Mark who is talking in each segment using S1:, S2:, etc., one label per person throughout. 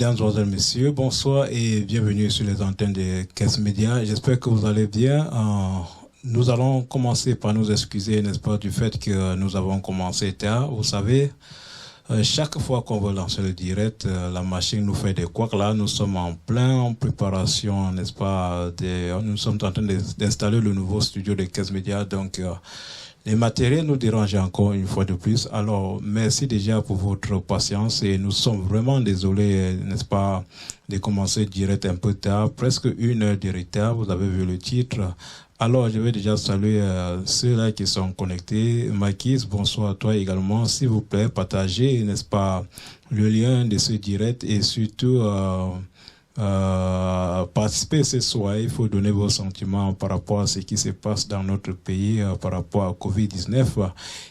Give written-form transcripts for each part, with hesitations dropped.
S1: Mesdames, Messieurs, bonsoir et bienvenue sur les antennes de Caisse Média. J'espère que vous allez bien. Nous allons commencer par nous excuser, n'est-ce pas, du fait que nous avons commencé tard. Vous savez, chaque fois qu'on veut lancer le direct, la machine nous fait des couacs. Là, nous sommes en plein préparation, n'est-ce pas, nous sommes en train d'installer le nouveau studio de Caisse Média. Donc, les matériels nous dérangent encore une fois de plus. Alors, merci déjà pour votre patience et nous sommes vraiment désolés, n'est-ce pas, de commencer direct un peu tard, presque 1 heure de retard. Vous avez vu le titre. Alors, je vais déjà saluer ceux-là qui sont connectés. Makis, bonsoir à toi également. S'il vous plaît, partagez, n'est-ce pas, le lien de ce direct et surtout participer ce soir. Il faut donner vos sentiments par rapport à ce qui se passe dans notre pays, par rapport à Covid-19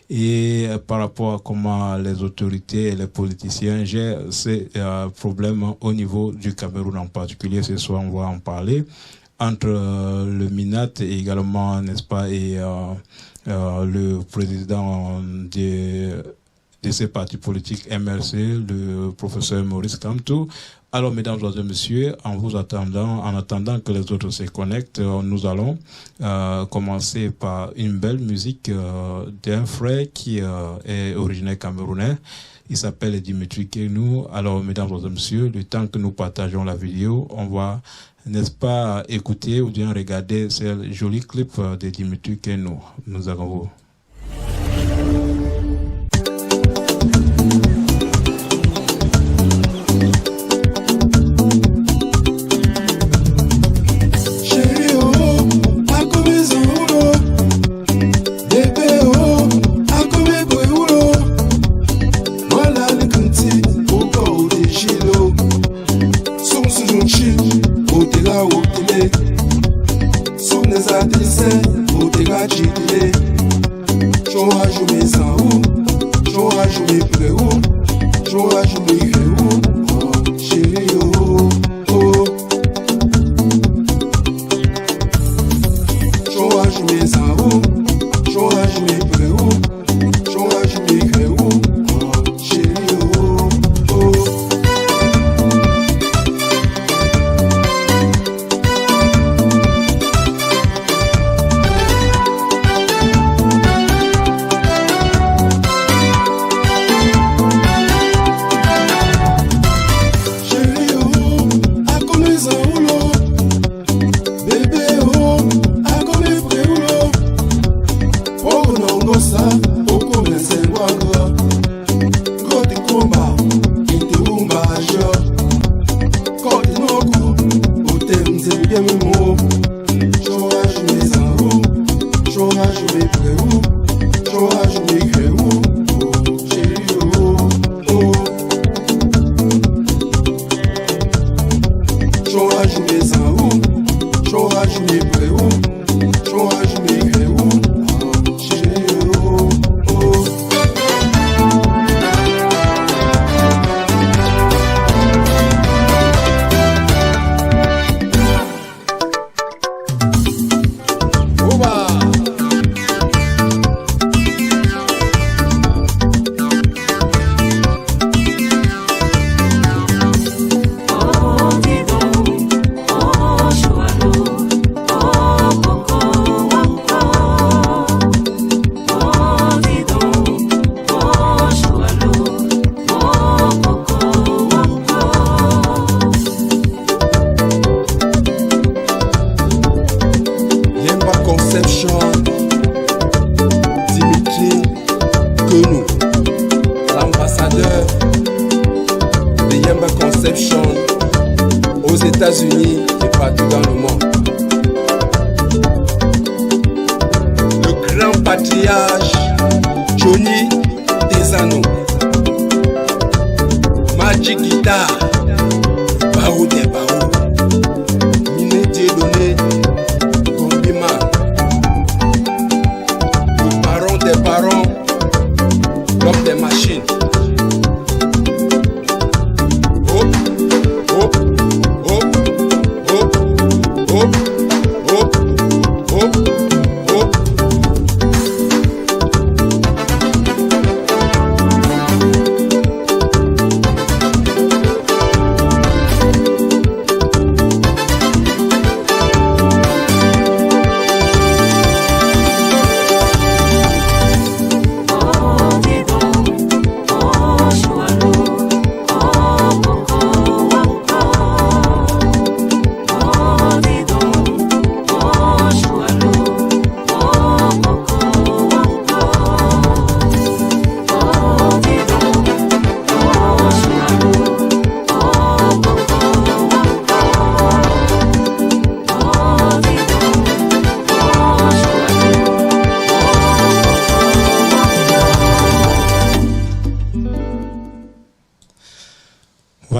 S1: et par rapport à comment les autorités et les politiciens gèrent ces problèmes au niveau du Cameroun en particulier. Ce soir, on va en parler entre le MINAT et également, n'est-ce pas, et le président de ces partis politiques MRC, le professeur Maurice Kamto. Alors, mesdames et messieurs, en attendant que les autres se connectent, nous allons commencer par une belle musique d'un frère qui est originaire camerounais. Il s'appelle Dimitri Kenou. Alors, mesdames et messieurs, le temps que nous partageons la vidéo, on va, n'est-ce pas, écouter ou bien regarder ce joli clip de Dimitri Kenou. Nous allons vous.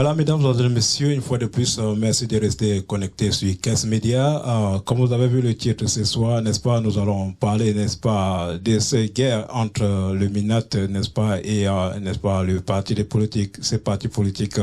S1: Voilà, mesdames et messieurs, une fois de plus, merci de rester connectés sur 15 médias. Comme vous avez vu le titre ce soir, n'est-ce pas, nous allons parler, n'est-ce pas, de ces guerres entre le MINAT, n'est-ce pas, et, n'est-ce pas, le parti des politiques, ces partis politiques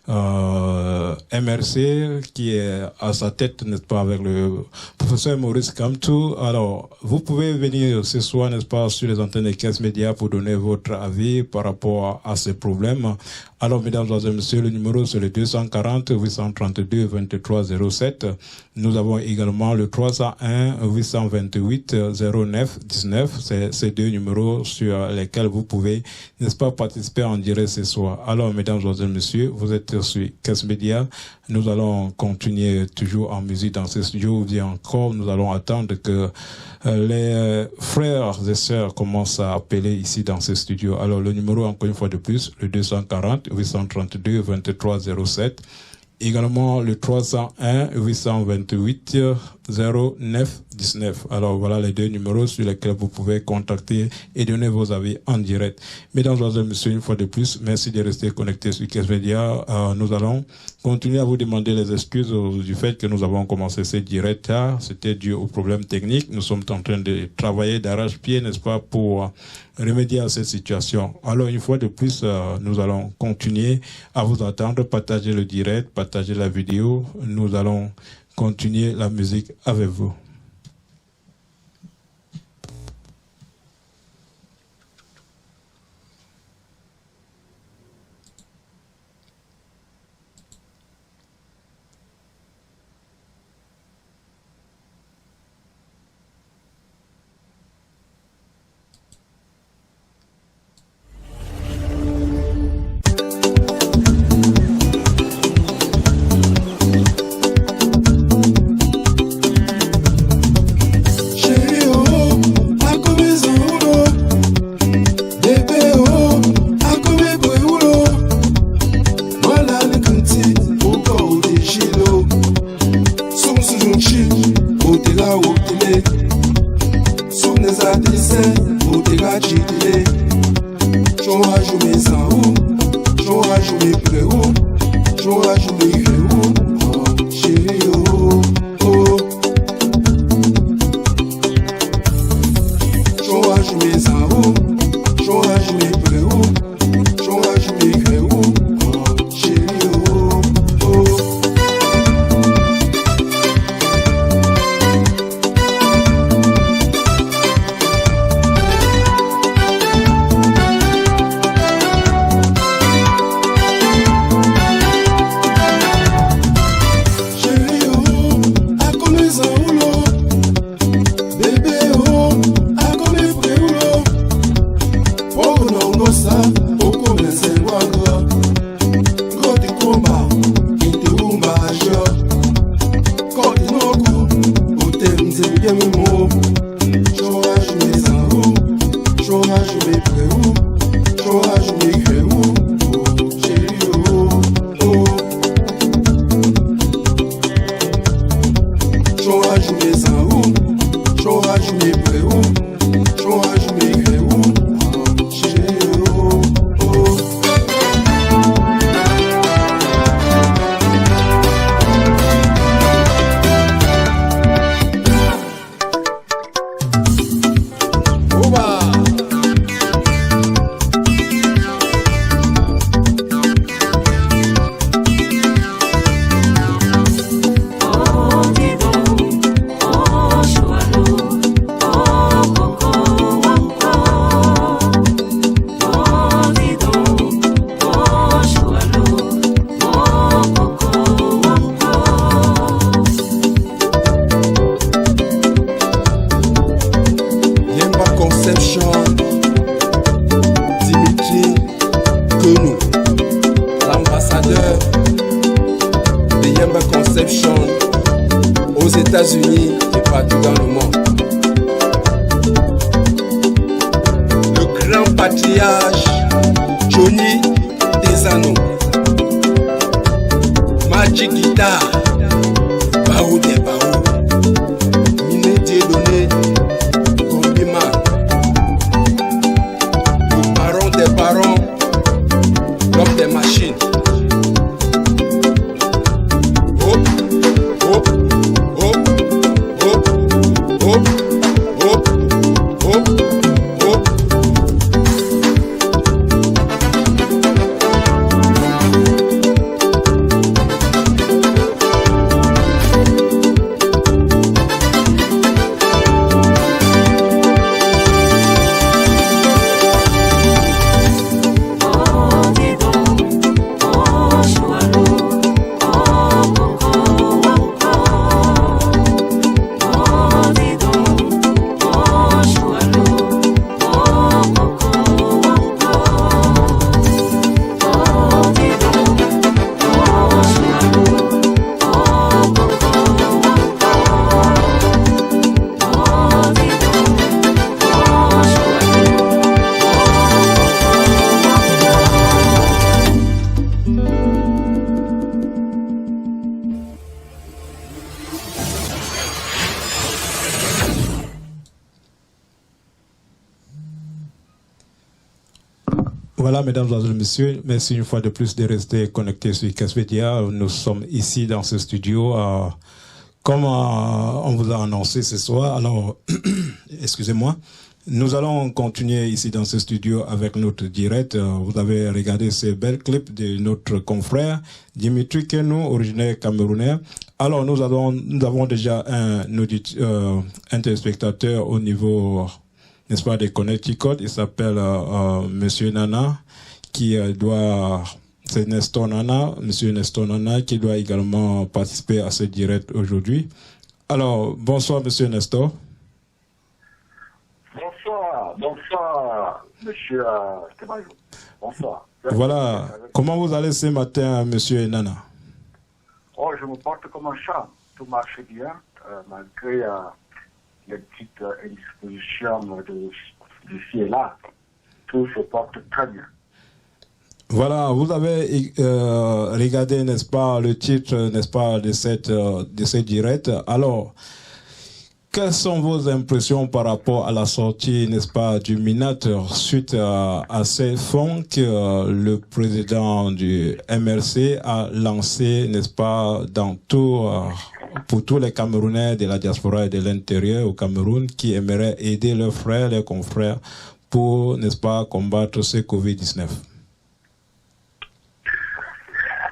S1: MRC, qui est à sa tête, n'est-ce pas, avec le professeur Maurice Kamtou. Alors, vous pouvez venir ce soir, n'est-ce pas, sur les antennes de 15 médias pour donner votre avis par rapport à ces problèmes. Alors, mesdames et messieurs, le numéro c'est le 240 832 23 07. Nous avons également le 301 828 09 19. C'est ces deux numéros sur lesquels vous pouvez, n'est-ce pas, participer en direct ce soir. Alors, mesdames et messieurs, vous êtes sur 15 médias. Nous allons continuer toujours en musique dans ce studio. Bien encore, nous allons attendre que les frères et sœurs commencent à appeler ici dans ce studio. Alors, le numéro, encore une fois de plus, le 240 832 23 07. Également le 301 828 09 19. Alors voilà les deux numéros sur lesquels vous pouvez contacter et donner vos avis en direct. Mesdames et messieurs, une fois de plus, merci de rester connectés sur 15 médias. Nous allons continuer à vous demander les excuses du fait que nous avons commencé ce direct tard. C'était dû aux problèmes techniques. Nous sommes en train de travailler d'arrache-pied, n'est-ce pas, pour remédier à cette situation. Alors une fois de plus, nous allons continuer à vous attendre, partager le direct, partager la vidéo. Nous allons continuer la musique avec vous. Voilà, mesdames et messieurs, merci une fois de plus de rester connectés sur Caspedia. Nous sommes ici dans ce studio. Comme on vous a annoncé ce soir, alors, excusez-moi, nous allons continuer ici dans ce studio avec notre direct. Vous avez regardé ces belles clips de notre confrère Dimitri Kenou, originaire camerounais. Alors, nous avons déjà un téléspectateur au niveau, n'est-ce pas, de Connecticut. Il s'appelle Monsieur Nana, qui doit... C'est Nestor Nana, Monsieur Nestor Nana, qui doit également participer à ce direct aujourd'hui. Alors, bonsoir, Monsieur Nestor.
S2: Bonsoir, monsieur Stéphane. Bonsoir.
S1: Voilà. Comment vous allez ce matin, monsieur Nana?
S2: Oh, je me porte comme un chat. Tout marche bien, malgré les petites indispositions d'ici et là. Tout se porte très bien.
S1: Voilà, vous avez regardé, n'est-ce pas, le titre, n'est-ce pas, de ce direct. Alors, quelles sont vos impressions par rapport à la sortie, n'est-ce pas, du Minateur suite à ces fonds que le président du MRC a lancé, n'est-ce pas, pour tous les Camerounais de la diaspora et de l'intérieur au Cameroun qui aimeraient aider leurs frères, leurs confrères pour, n'est-ce pas, combattre ce Covid-19?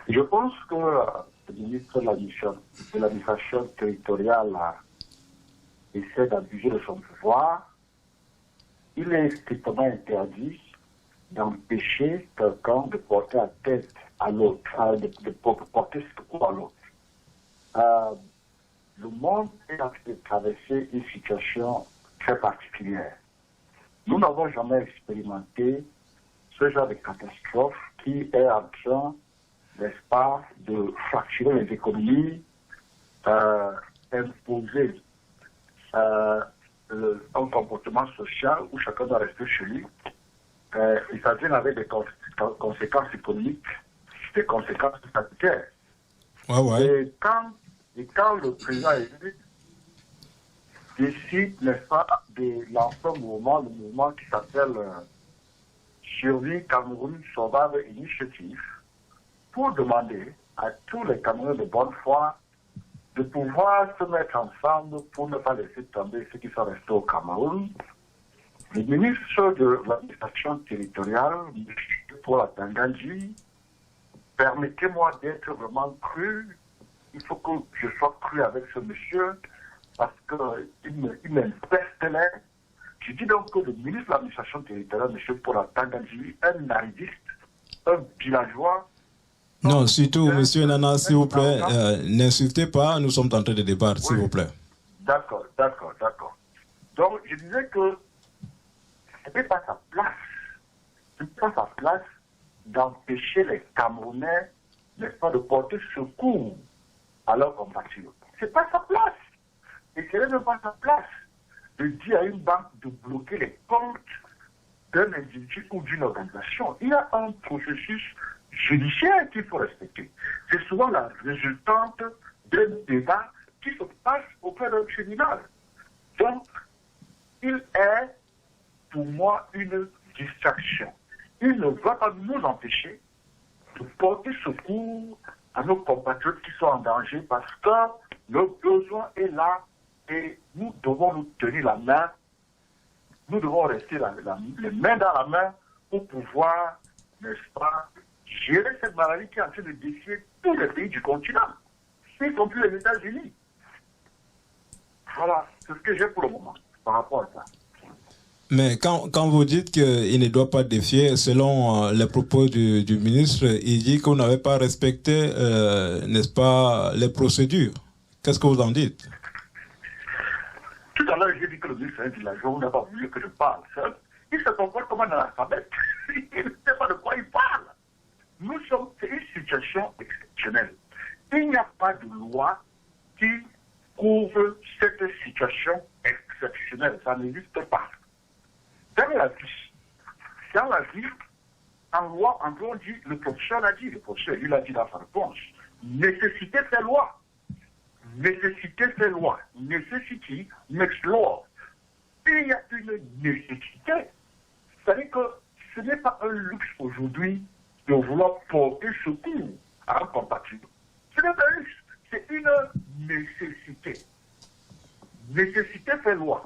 S2: Je pense que le ministre de l'administration territoriale essaie d'abuser de son pouvoir. Il est strictement interdit d'empêcher quelqu'un de porter la tête à l'autre, de porter secours à l'autre. Le monde est en train de traverser une situation très particulière. Nous n'avons jamais expérimenté ce genre de catastrophe qui est en train, n'est-ce pas, de fracturer les économies, imposer un comportement social où chacun doit rester chez lui. Il s'agit avec des conséquences économiques, des conséquences sanitaires.
S1: Ouais.
S2: Et quand le président décide, n'est-ce pas, de lancer le mouvement qui s'appelle Survie Cameroun Sauvage Initiative, pour demander à tous les Camerounais de bonne foi de pouvoir se mettre ensemble pour ne pas laisser tomber ceux qui sont restés au Cameroun. Le ministre de l'administration territoriale, pour la Tangandji, permettez-moi d'être vraiment cru. Il faut que je sois cru avec ce monsieur parce qu'il m'inspecte l'air. Je dis donc que le ministre de l'administration territoriale, monsieur pour la Tangandji, un naïviste, un villageois.
S1: Non, surtout, monsieur Nana, s'il vous plaît, n'insultez pas, nous sommes en train de débattre, s'il vous plaît.
S2: D'accord. Donc, je disais que ce n'est pas sa place d'empêcher les Camerounais, n'est-ce pas, de porter secours à leurs compatriotes. Ce n'est pas sa place. Et ce n'est même pas sa place de dire à une banque de bloquer les comptes d'un individu ou d'une organisation. Il y a un processus judiciaire qu'il faut respecter. C'est souvent la résultante d'un débat qui se passe auprès d'un tribunal. Donc, il est, pour moi, une distraction. Il ne va pas nous empêcher de porter secours à nos compatriotes qui sont en danger parce que le besoin est là et nous devons nous tenir la main. Nous devons rester les mains dans la main pour pouvoir, n'est-ce pas, gérer cette maladie qui est en train de défier tous les pays du continent, y compris les États-Unis. Voilà, c'est ce que j'ai pour le moment par rapport à ça.
S1: Mais quand vous dites qu'il ne doit pas défier, selon les propos du ministre, il dit qu'on n'avait pas respecté, n'est-ce pas, les procédures. Qu'est-ce que vous en dites?
S2: Tout à l'heure, j'ai dit que le ministre est un villageois, on n'a pas voulu que je parle seul. Il se comporte comme un analphabète. Il ne sait pas de quoi il parle. Nous sommes dans une situation exceptionnelle. Il n'y a pas de loi qui couvre cette situation exceptionnelle. Ça n'existe pas. Dans la vie, en loi, on dit, le professeur l'a dit, il a dit dans sa réponse, nécessité fait loi. Nécessité fait loi. Necessity makes law. Il y a une nécessité. C'est-à-dire que ce n'est pas un luxe aujourd'hui de vouloir porter secours à un compatriote. Ce n'est pas un luxe, c'est une nécessité. Nécessité fait loi.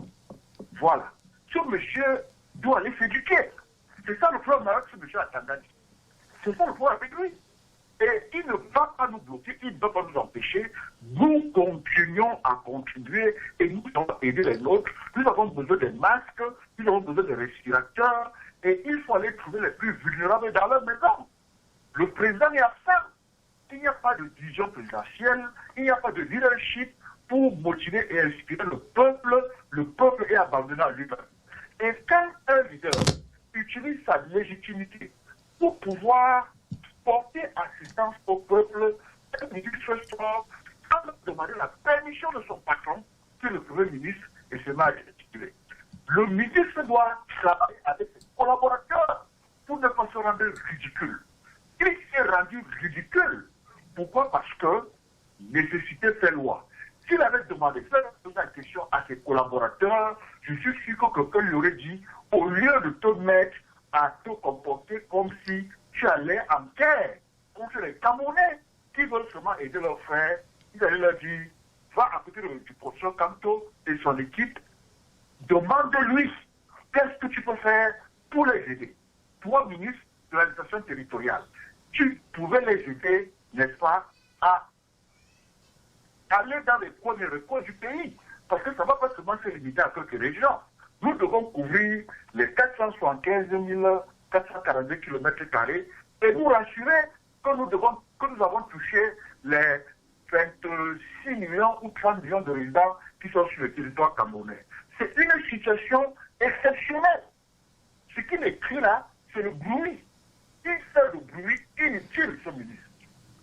S2: Voilà. Ce monsieur doit aller s'éduquer. C'est ça le problème avec ce monsieur Atangani. C'est ça le problème avec lui. Et il ne va pas nous bloquer, il ne va pas nous empêcher. Nous continuons à contribuer et nous allons aider les nôtres. Nous avons besoin des masques, nous avons besoin des respirateurs et il faut aller trouver les plus vulnérables dans leur maison. Le président est absent. Il n'y a pas de vision présidentielle, il n'y a pas de leadership pour motiver et inspirer le peuple est abandonné à lui-même. Et quand un leader utilise sa légitimité pour pouvoir porter assistance au peuple, le ministre sort sans demander la permission de son patron, qui est le Premier ministre, et se met à gesticuler. Le ministre doit travailler avec ses collaborateurs pour ne pas se rendre ridicule. Il s'est rendu ridicule. Pourquoi? Parce que nécessité fait loi. S'il avait demandé la question à ses collaborateurs, je suis sûr que quelqu'un lui aurait dit, au lieu de te mettre à te comporter comme si tu allais en guerre contre les Camerounais qui veulent seulement aider leurs frères, ils allaient leur dire, va à côté du professeur Kamto et son équipe, demande-lui qu'est-ce que tu peux faire pour les aider. Toi, ministre de l'administration territoriale, tu pouvais les aider, n'est-ce pas, à aller dans les premiers recoins du pays, parce que ça ne va pas seulement se limiter à quelques régions. Nous devons couvrir les 475 442 km² et nous rassurer que nous avons touché les 26 millions ou 30 millions de résidents qui sont sur le territoire camerounais. C'est une situation exceptionnelle. Ce qu'il écrit là, c'est le bruit. Il fait le bruit inutile, ce ministre.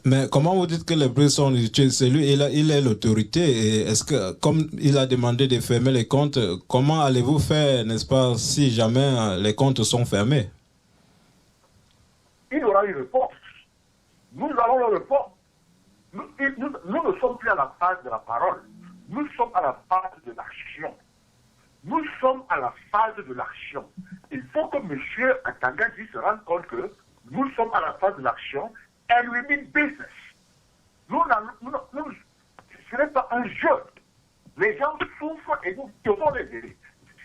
S1: Mais comment vous dites que les bruits sont inutiles? C'est lui, il est l'autorité. Et est-ce que, comme il a demandé de fermer les comptes, comment allez-vous faire, n'est-ce pas, si jamais les comptes sont fermés?
S2: Il aura une réponse. Nous allons le répondre. Nous ne sommes plus à la phase de la parole. Nous sommes à la phase de l'action. Nous sommes à la phase de l'action. Il faut que M. Atangani se rende compte que nous sommes à la phase de l'action. And we mean business. Ce n'est pas un jeu. Les gens souffrent et nous devons les aider.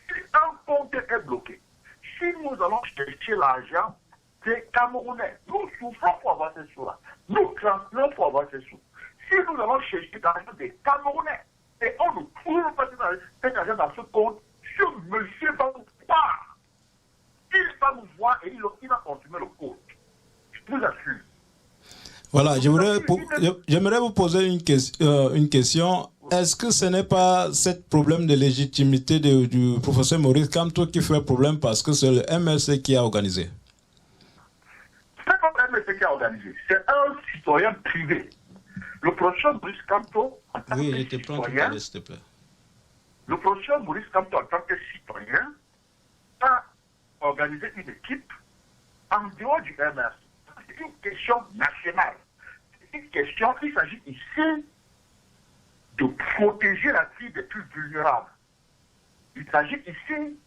S2: Si un compte est bloqué, si nous allons chercher l'argent des Camerounais, nous souffrons pour avoir ces sous-là. Nous transpirons pour avoir ces sous. Si nous allons chercher l'argent des Camerounais et on ne trouve pas cet argent dans ce compte, ce monsieur va nous voir. Il va nous voir et il va continuer le compte. Je vous assure.
S1: Voilà, j'aimerais vous poser une question. Est-ce que ce n'est pas ce problème de légitimité du professeur Maurice Kamto qui fait problème parce que c'est le MLC qui a organisé?
S2: Ce n'est pas le MLC qui a organisé, c'est un citoyen privé. Le professeur Maurice Kamto, en tant que citoyen, s'il te plaît. Le professeur Maurice Kamto, en tant que citoyen, a organisé une équipe en dehors du MLC. C'est une question nationale. C'est une question, il s'agit ici de protéger la vie des plus vulnérables. Il s'agit ici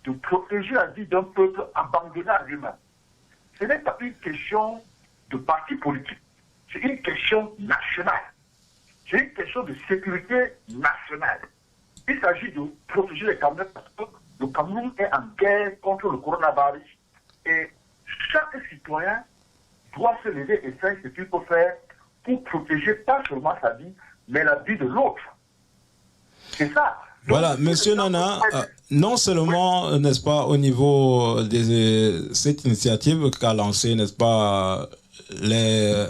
S2: de protéger la vie d'un peuple abandonné à lui-même. Ce n'est pas une question de parti politique. C'est une question nationale. C'est une question de sécurité nationale. Il s'agit de protéger les Camerounais parce que le Cameroun est en guerre contre le coronavirus. Et chaque citoyen doit se lever et faire ce qu'il peut faire pour protéger pas seulement sa vie, mais la vie de l'autre. C'est ça. Donc,
S1: voilà, Monsieur Nana, non seulement, n'est-ce pas, au niveau de cette initiative qu'a lancée, n'est-ce pas, les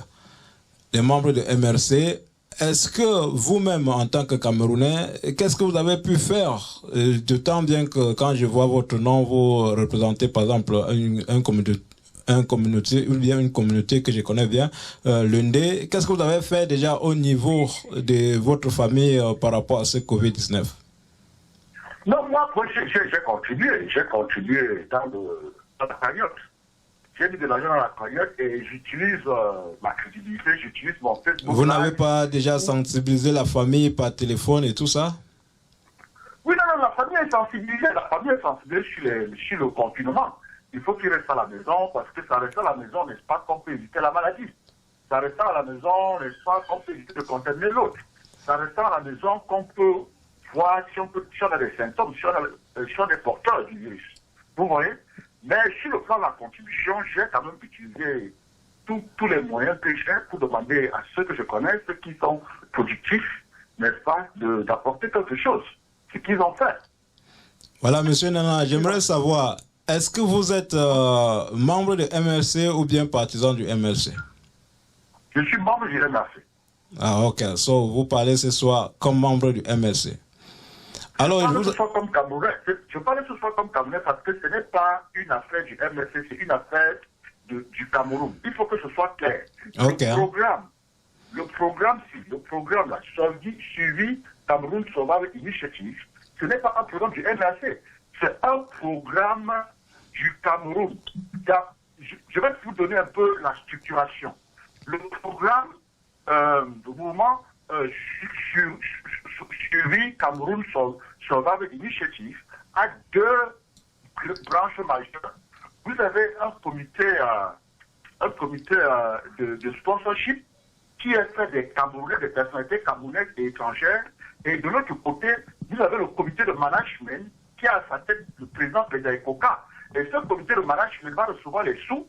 S1: membres de MRC, est-ce que vous-même, en tant que Camerounais, qu'est-ce que vous avez pu faire? D'autant bien que quand je vois votre nom, vous représentez par exemple une communauté ou bien une communauté que je connais bien, l'UNDE. Qu'est-ce que vous avez fait déjà au niveau de votre famille par rapport à ce Covid-19?
S2: Non, moi, j'ai continué dans la cagnotte. J'ai mis de l'argent dans la cagnotte et j'utilise ma crédibilité, j'utilise mon Facebook.
S1: Vous n'avez pas déjà sensibilisé la famille par téléphone et tout ça?
S2: Oui, non, la famille est sensibilisée. La famille est sensibilisée sur le confinement. il faut qu'ils restent à la maison, parce que ça reste à la maison, n'est-ce pas, qu'on peut éviter la maladie. Ça reste à la maison, n'est-ce pas, qu'on peut éviter de contaminer l'autre. Ça reste à la maison qu'on peut voir si on a des symptômes, si on est porteur du virus. Vous voyez? Mais sur le plan de la contribution, j'ai quand même utilisé tous les moyens que j'ai pour demander à ceux que je connais, ceux qui sont productifs, n'est-ce pas, d'apporter quelque chose. Ce qu'ils ont fait.
S1: Voilà, monsieur Nana, j'aimerais savoir, est-ce que vous êtes membre du MLC ou bien partisan du MLC?
S2: Je suis membre du MLC.
S1: Ah, ok. So, vous parlez ce soir comme membre du MLC. Alors,
S2: je parle ce soir comme Camerounais. Je parle ce soir comme Camerounais parce que ce n'est pas une affaire du MLC, c'est une affaire du Cameroun. Il faut que ce soit clair.
S1: Okay.
S2: Le programme là, suivi Cameroun Sauvage Initiative, ce n'est pas un programme du MLC, c'est un programme du Cameroun. Je vais vous donner un peu la structuration. Le programme du mouvement suivi Cameroun Sauvage Initiative a deux branches majeures. Vous avez un comité de sponsorship qui est fait des Camerounais, des personnalités camerounaises et étrangères. Et de l'autre côté, vous avez le comité de management qui a à sa tête le président Bédaï Koka. Et ce comité de management va recevoir les sous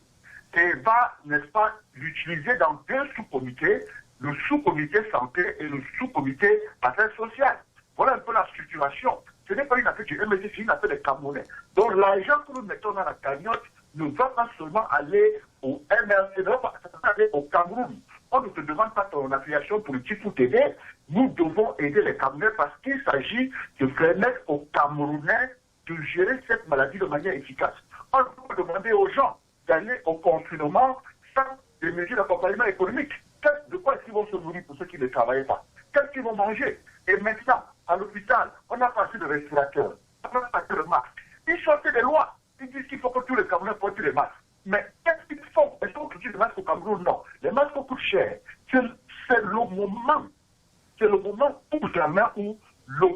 S2: et va, n'est-ce pas, l'utiliser dans deux sous-comités, le sous-comité santé et le sous-comité affaires sociales. Voilà un peu la structuration. Ce n'est pas une affaire du MLC, c'est une affaire des Camerounais. Donc l'argent que nous mettons dans la cagnotte ne va pas seulement aller au MLC, ne va pas aller au Cameroun. On ne te demande pas ton affiliation politique pour t'aider. Nous devons aider les Camerounais parce qu'il s'agit de permettre aux Camerounais de gérer cette maladie de manière efficace. On peut demander aux gens d'aller au confinement sans des mesures d'accompagnement économique. De quoi est-ce qu'ils vont se nourrir pour ceux qui ne travaillent pas? Qu'est-ce qu'ils vont manger? Et maintenant, à l'hôpital, on a passé de respirateurs, on a passé de masques. Ils sortent des lois. Ils disent qu'il faut que tous les Camerounais portent les masques. Mais qu'est-ce qu'ils font? Est-ce qu'on utilise les masques au Cameroun? Non. Les masques coûtent cher. C'est le moment. C'est le moment où jamais où le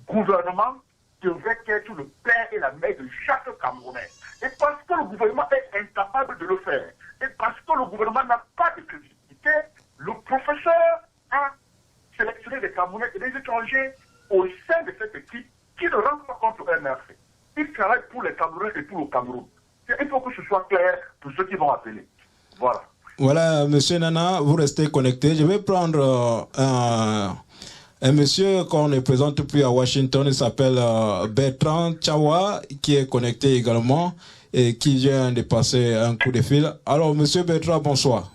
S2: gouvernement devrait être le père et la mère de chaque Camerounais. Et parce que le gouvernement est incapable de le faire, et parce que le gouvernement n'a pas de crédibilité, le professeur a sélectionné des Camerounais et des étrangers au sein de cette équipe qui ne rentre pas contre le MRC. Il travaille pour les Camerounais et pour le Cameroun. Il faut que ce soit clair pour ceux qui vont appeler. Voilà.
S1: Voilà, monsieur Nana, vous restez connecté. Je vais prendre un monsieur qu'on ne présente plus à Washington. Il s'appelle Bertrand Chawa, qui est connecté également et qui vient de passer un coup de fil. Alors, monsieur Bertrand, bonsoir.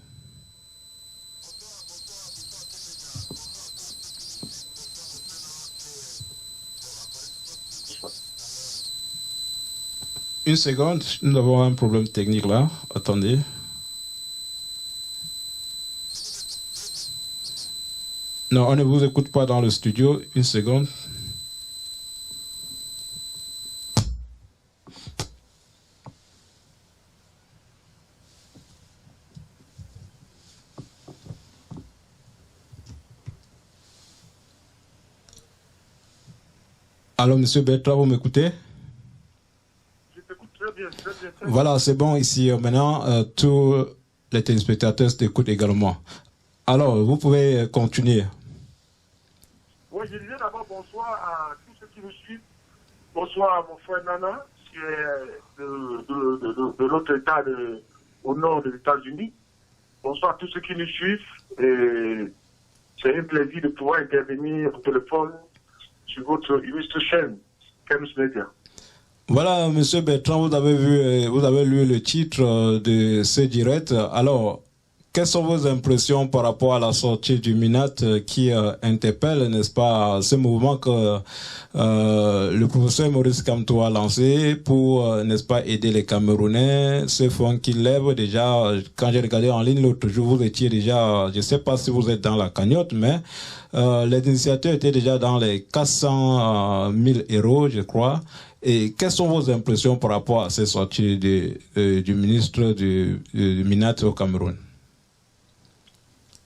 S1: Une seconde, nous avons un problème technique là. Attendez. Non, on ne vous écoute pas dans le studio. Une seconde. Alors, monsieur Bertrand, vous m'écoutez? Voilà, c'est bon ici. Maintenant, tous les téléspectateurs t'écoutent également. Alors, vous pouvez continuer.
S3: Oui, je disais d'abord bonsoir à tous ceux qui nous suivent. Bonsoir à mon frère Nana, qui est de l'autre État, au nord des États-Unis. Bonsoir à tous ceux qui nous suivent. Et c'est un plaisir de pouvoir intervenir au téléphone sur votre illustre chaîne, Kems Media.
S1: Voilà, monsieur Bertrand, vous avez lu le titre de ce direct. Alors, quelles sont vos impressions par rapport à la sortie du MINAT qui interpelle, n'est-ce pas, ce mouvement que le professeur Maurice Kamto a lancé pour, n'est-ce pas, aider les Camerounais, ce fonds qu'il lève déjà, quand j'ai regardé en ligne l'autre jour, vous étiez déjà, je ne sais pas si vous êtes dans la cagnotte, mais les initiateurs étaient déjà dans les 400 000 euros, je crois. Et quelles sont vos impressions par rapport à ces sorties du ministre du MINAT au Cameroun?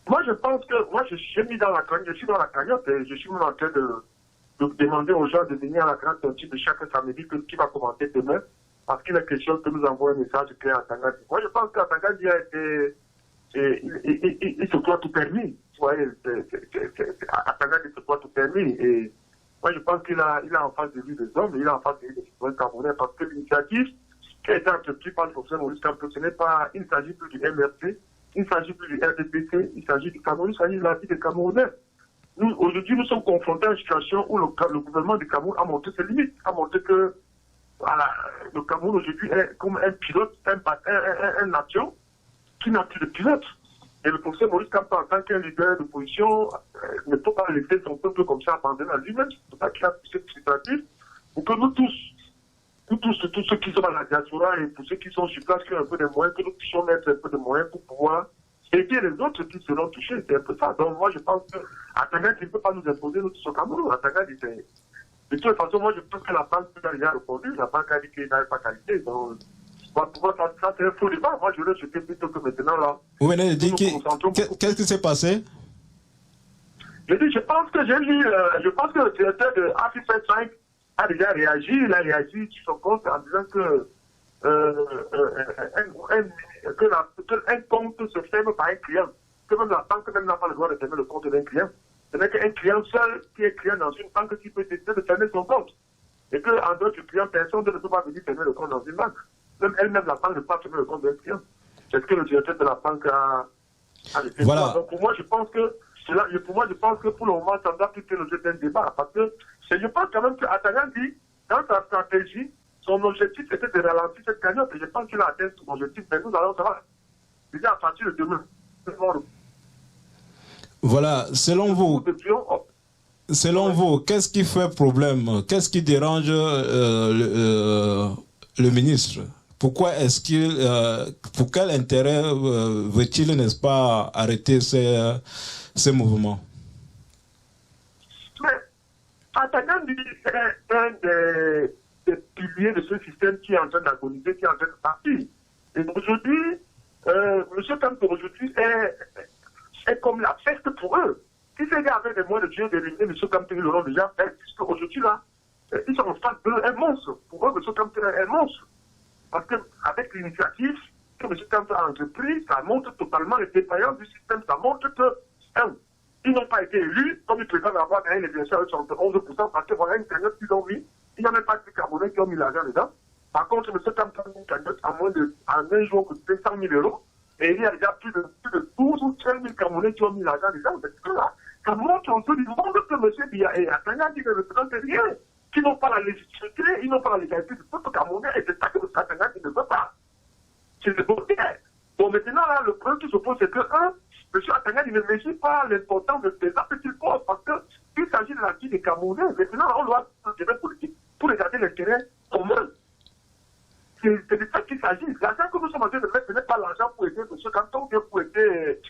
S3: Moi, je pense que, moi, je suis dans la cagnotte et je suis en train de demander aux gens de venir à la grande sortie de chaque samedi qui va commencer demain parce qu'il est question que nous envoyons un message clair à Tangadi. Moi, je pense qu'Atangadi a été... il se croit tout permis. Vous voyez, Atangadi se croit tout permis. Et moi, je pense qu'il a en face de lui des hommes, il a en face de lui des citoyens camerounais, parce que l'initiative qui a été entreprise par le professeur Maurice Kamto, il ne s'agit plus du MRC, il ne s'agit plus du RDPC, il s'agit du Cameroun, il s'agit de la vie des Camerounais. Nous, aujourd'hui, nous sommes confrontés à une situation où le gouvernement du Cameroun a montré ses limites, a montré que voilà, le Cameroun aujourd'hui est comme un pilote, un nation qui n'a plus de pilote. Et le professeur Maurice Kamto, en tant qu'un leader d'opposition, ne peut pas laisser son peuple comme ça abandonné à lui-même. C'est pour ça qu'il a poussé cette initiative pour que nous tous ceux qui sont dans la diaspora et pour ceux qui sont sur place, qui ont un peu de moyens, que nous puissions mettre un peu de moyens pour pouvoir aider les autres qui seront touchés. C'est un peu ça. Donc moi, je pense qu'Atangadi ne peut pas nous imposer, nous tous au Cameroun. Atangadi, de toute façon, moi, je pense que la banque a déjà répondu. La banque a dit qu'il n'avait pas qualité. Donc, pour moi, ça c'est un faux débat. Moi, je l'ai jeté plutôt que maintenant, là.
S1: Vous venez de dire qu'est-ce qui s'est passé?
S3: Je pense que j'ai lu, je pense que le directeur de Africa 5 a déjà réagi. Il a réagi sur son compte en disant que un compte se ferme par un client. Que même la banque n'a pas le droit de fermer le compte d'un client. Ce n'est qu'un client seul qui est client dans une banque qui peut décider de fermer son compte. Et qu'en dehors du client, personne ne peut pas venir fermer le compte dans une banque. Même elle-même, la banque ne peut pas fermer le compte d'un client. C'est ce que le directeur de la banque a décidé.
S1: Voilà.
S3: Donc pour moi, je pense que pour le moment, ça doit plutôt l'objet d'un débat. Parce que je pense quand même qu'Atangadi, dans sa stratégie, son objectif était de ralentir cette cagnotte. Et je pense qu'il a atteint son objectif. Mais nous allons savoir. Déjà à partir de demain.
S1: Voilà, selon vous, qu'est-ce qui fait problème? Qu'est-ce qui dérange le ministre? Pourquoi est-ce qu'il, pour quel intérêt veut-il, n'est-ce pas, arrêter ces mouvements?
S3: Mais Atangadi est un des piliers de ce système qui est en train d'agoniser, qui est en train de partir. Et aujourd'hui, M. Kamto aujourd'hui est comme la fête pour eux. Si ces gars avaient des moyens de Dieu d'éliminer M. Kamto, ils l'auront déjà fait, puisque aujourd'hui là, ils sont en face d'un monstre. Pour eux, M. Kamto est un monstre. Parce qu'avec l'initiative que M. Kamto a entrepris, ça montre totalement les défaillances du système. Ça montre que, ils n'ont pas été élus, comme ils prétendent avoir gagné les élections avec 11%, parce que voilà une cagnotte qu'ils ont mis. Il n'y a même pas de Camerounais qui ont mis l'argent dedans. Par contre, M. Kamto a mis une cagnotte en un jour coûté 100 000 €. Et il y a déjà plus de 12 ou 13 000 Camerounais qui ont mis l'argent dedans. Ça montre un peu du monde que M. Biya et Atangadi ne représentent rien. Qui n'ont pas la légitimité, ils n'ont pas la légalité du peuple camerounais. Et c'est ça que M. Atangadi ne veut pas. C'est le bon terme. Bon, maintenant, là, le problème qui se pose, c'est que, M. Atangadi ne mesure pas l'importance de ces actes qu'il pose. Parce qu'il s'agit de la vie des Camerounais. Maintenant, on doit faire un débat politique pour regarder l'intérêt commun. C'est de ça qu'il s'agit. L'argent que nous sommes en train de mettre, ce n'est pas l'argent pour aider M. Kamto, ou bien pour aider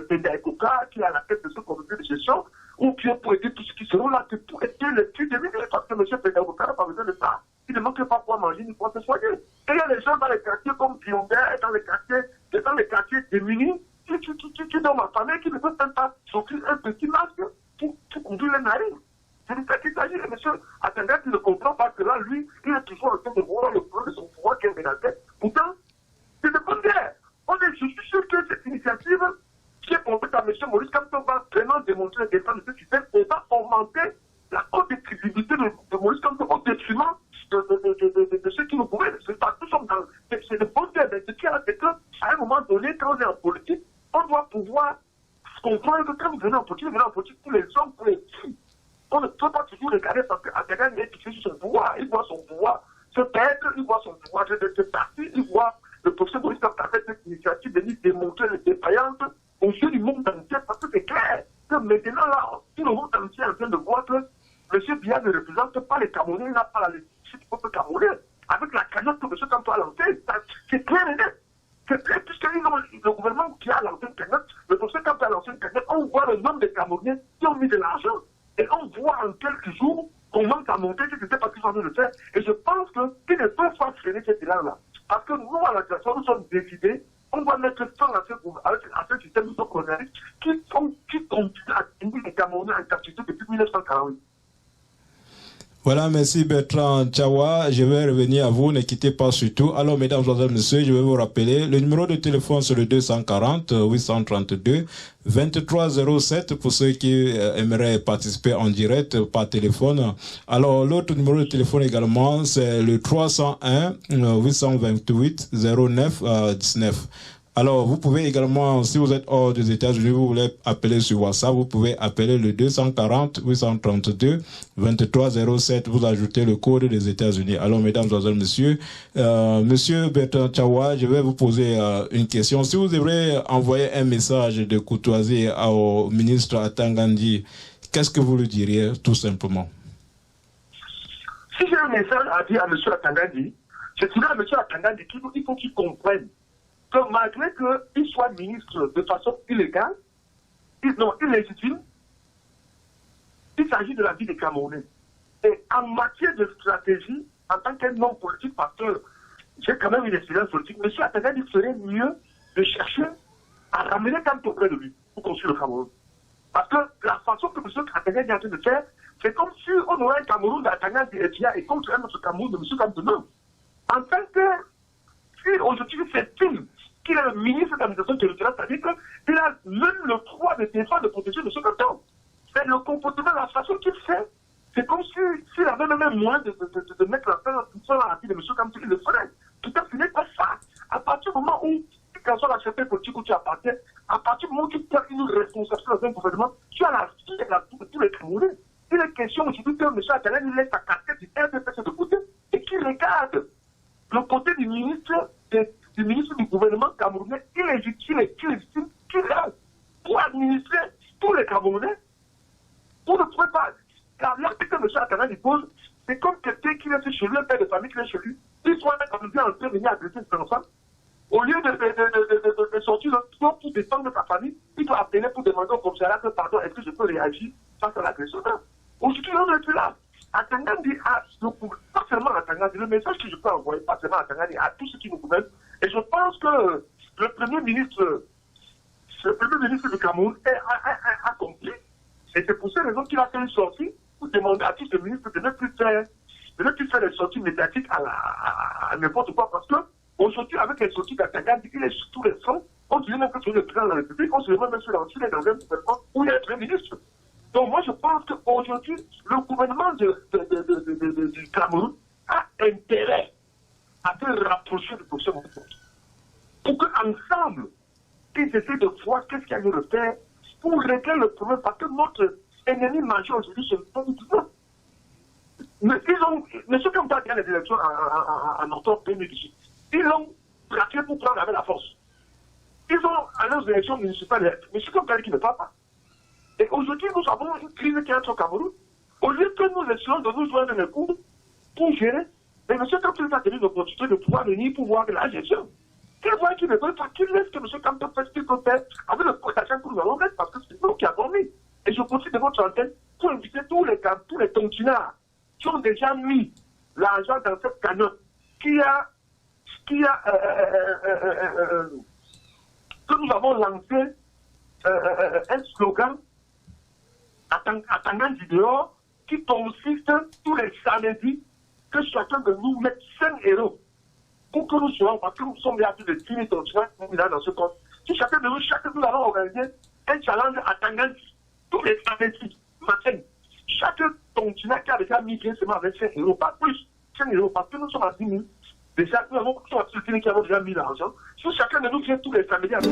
S3: Penda Ekoka, qui est à la tête de ce comité de gestion, ou bien pour aider tous ceux qui seront là, c'est pour aider les plus démunis, parce que M. Penda Ekoka n'a pas besoin de ça. Il ne manque pas quoi manger, ni quoi se soigner. Et il y a des gens dans les quartiers comme Biomber, dans les quartiers démunis, qui dans ma famille, qui ne peuvent même pas sortir un petit masque pour conduire les narines. C'est de ça qu'il s'agit. Et M. Atangadi ne comprend pas que là, lui, il est toujours en train de voir le problème de son pouvoir qui est menacé. Pourtant, c'est de bonne guerre. Je suis sûr que cette initiative qui est portée par M. Maurice Kamto va vraiment démontrer les défenses de ce système et va augmenter la haute crédibilité de Maurice Kamto au détriment de ceux qui nous pouvaient. C'est de bonne guerre. Mais ce qui est qu'à un moment donné, quand on est en politique, on doit pouvoir comprendre que quand vous venez en politique, tous les hommes, tous les filles, on ne peut pas toujours regarder parce qu'Atangadi est fixé sur son pouvoir. Il voit son pouvoir se perdre, il voit son pouvoir de partir, il voit le professeur Maurice Kamto avec cette initiative de venir démontrer les défaillances aux yeux du monde entier. Parce que c'est clair que maintenant, là, tout le monde entier est en train de voir que M. Biya ne représente pas les Camerounais, il n'a pas la légitimité du peuple camerounais. Avec la cagnotte que M. Kamto a lancée, c'est clair et net. C'est clair, puisque le gouvernement qui a lancé une cagnotte, le professeur Kamto a lancé une cagnotte, on voit le nombre de Camerounais qui ont mis de l'argent. Et on voit en quelques jours comment ça a monté, que c'était pas qu'ils sont en train de faire. Et je pense qu'ils ne peuvent pas freiner cet élan-là. Parce que nous, à la direction, nous sommes décidés, on va mettre fin à ce système colonialiste qui continue à tenir les Camerounais en captivité depuis 1948.
S1: Voilà, merci Bertrand Tchawa. Je vais revenir à vous, ne quittez pas surtout. Alors, mesdames, messieurs, je vais vous rappeler, le numéro de téléphone c'est le 240 832 2307 pour ceux qui aimeraient participer en direct par téléphone. Alors, l'autre numéro de téléphone également, c'est le 301 828 09 19. Alors, vous pouvez également, si vous êtes hors des États-Unis, vous voulez appeler sur WhatsApp, vous pouvez appeler le 240 832 2307, vous ajoutez le code des États-Unis. Alors, mesdames, messieurs, monsieur Bertrand Tchawa, je vais vous poser une question. Si vous devrez envoyer un message de courtoisie au ministre Atangandi, qu'est-ce que vous lui diriez, tout simplement?
S3: Si j'ai un message à dire à monsieur Atangandi, je dirais à monsieur Atangandi qu'il faut qu'il comprenne que malgré qu'il soit ministre de façon illégale, illégitime, il s'agit de la vie des Camerounais. Et en matière de stratégie, en tant qu'un homme politique, parce que j'ai quand même une expérience politique, M. Atangandi ferait mieux de chercher à ramener Kant auprès de lui pour construire le Cameroun. Parce que la façon que M. Atangandi est en train de faire, c'est comme si on aurait un Cameroun d'Atangandi et contre un autre Cameroun de M. Kant demain. En tant que, si aujourd'hui s'estime qu'il est le ministre de l'administration territoriale, c'est-à-dire qu'il a même le droit de défendre, de protéger M. Canton. C'est le comportement, la façon qu'il fait, c'est comme s'il avait même moyen de mettre la fin à la vie de M. Canton, il le ferait. Tout à fait, ce n'est pas ça. À partir du moment où, quand on a accepté politique où tu appartiens, à partir du moment où tu as une responsabilité dans un gouvernement, tu as la vie de tous les Camerounais. Il est question aujourd'hui que M. Atangandi laisse sa casquette du RDPC de côté et qu'il regarde le côté du ministre du gouvernement camerounais illégitime et illégitime qui reste pour administrer tous les Camerounais. Pour ne trouver pas. Car l'acte que M. Atangandi pose, c'est comme quelqu'un qui reste chez lui, un père de famille qui est chez lui, il soit un Camerounais en train de venir agresser ses enfants. Au lieu de sortir pour défendre sa famille, il doit appeler pour demander au commissariat que, pardon, est-ce que je peux réagir face à l'agression? Aujourd'hui, on est plus là. Atangandi a, pas seulement Atangandi, le message que je peux envoyer, pas seulement Atangandi, à tous ceux qui nous gouvernent. Et je pense que le Premier ministre du Cameroun a compris. Et c'est pour cette raison qu'il a fait une sortie pour demander à tous les ministres de ne plus faire des sorties médiatiques à n'importe quoi. Parce que aujourd'hui, avec les sorties d'Atangandi, il est sur tous les fronts. On dirait même que c'est le président de la République, on se demande même sur l'ensemble dans un gouvernement où il y a un Premier ministre. Donc moi je pense qu'aujourd'hui, le gouvernement du Cameroun a intérêt à se rapprocher du prochain mouvement. Pour qu'ensemble, ils essaient de voir qu'est-ce qu'il y a lieu de faire pour régler le problème. Parce que notre ennemi majeur aujourd'hui, c'est le peuple du peuple. Mais ceux qui ont gagné les élections en octobre 2018, ils l'ont braqué pour prendre avec la force. Ils ont allé aux élections municipales, mais ceux qui ont gagné qui ne parlent pas. Et aujourd'hui, nous avons une crise qui est entre au Cameroun. Au lieu que nous essayons de nous joindre les coudes pour gérer, mais M. Campbell a tenu l'opportunité de pouvoir venir pour voir la gestion. Qu'il voit qu'il ne veut pas, qu'il laisse que M. Campbell fasse ce qu'il peut faire avec le protection que nous allons mettre, parce que c'est nous qui avons mis. Et je profite de votre antenne pour inviter tous les tontinards qui ont déjà mis l'argent dans cette cagnotte, que nous avons lancé un slogan attendant du dehors qui consiste tous les samedis que chacun de nous mette 5 € pour que nous soyons, parce que nous sommes déjà plus de 10 000 tontinards dans ce compte. Si chacun de nous allons organiser un challenge attendant tous les samedis matin. Chaque tontinard qui a déjà mis bien seulement avec 5 €, pas plus, 5 €, parce que nous sommes à 10 000. Déjà, nous avons tous les qui avons déjà mis l'argent. Si chacun de nous vient tous les samedis avec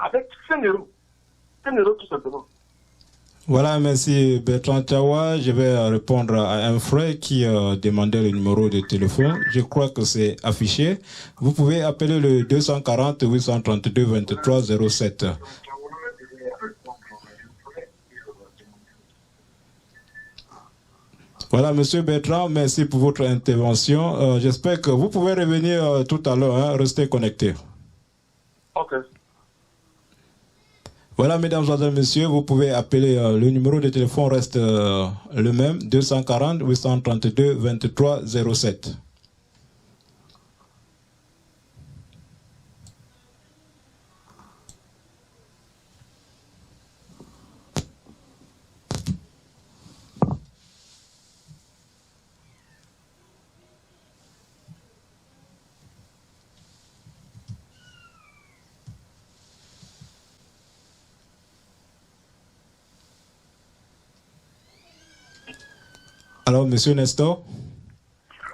S3: avec 5 €. 5 € tout simplement.
S1: Voilà, merci Bertrand Tchawa. Je vais répondre à un frère qui demandait le numéro de téléphone. Je crois que c'est affiché. Vous pouvez appeler le 240 832 23 07. Voilà, monsieur Bertrand, merci pour votre intervention. J'espère que vous pouvez revenir tout à l'heure. Hein, restez connectés.
S3: Ok.
S1: Voilà, mesdames et messieurs, vous pouvez appeler, le numéro de téléphone reste le même, 240 832 23 07. Alors, monsieur Nestor?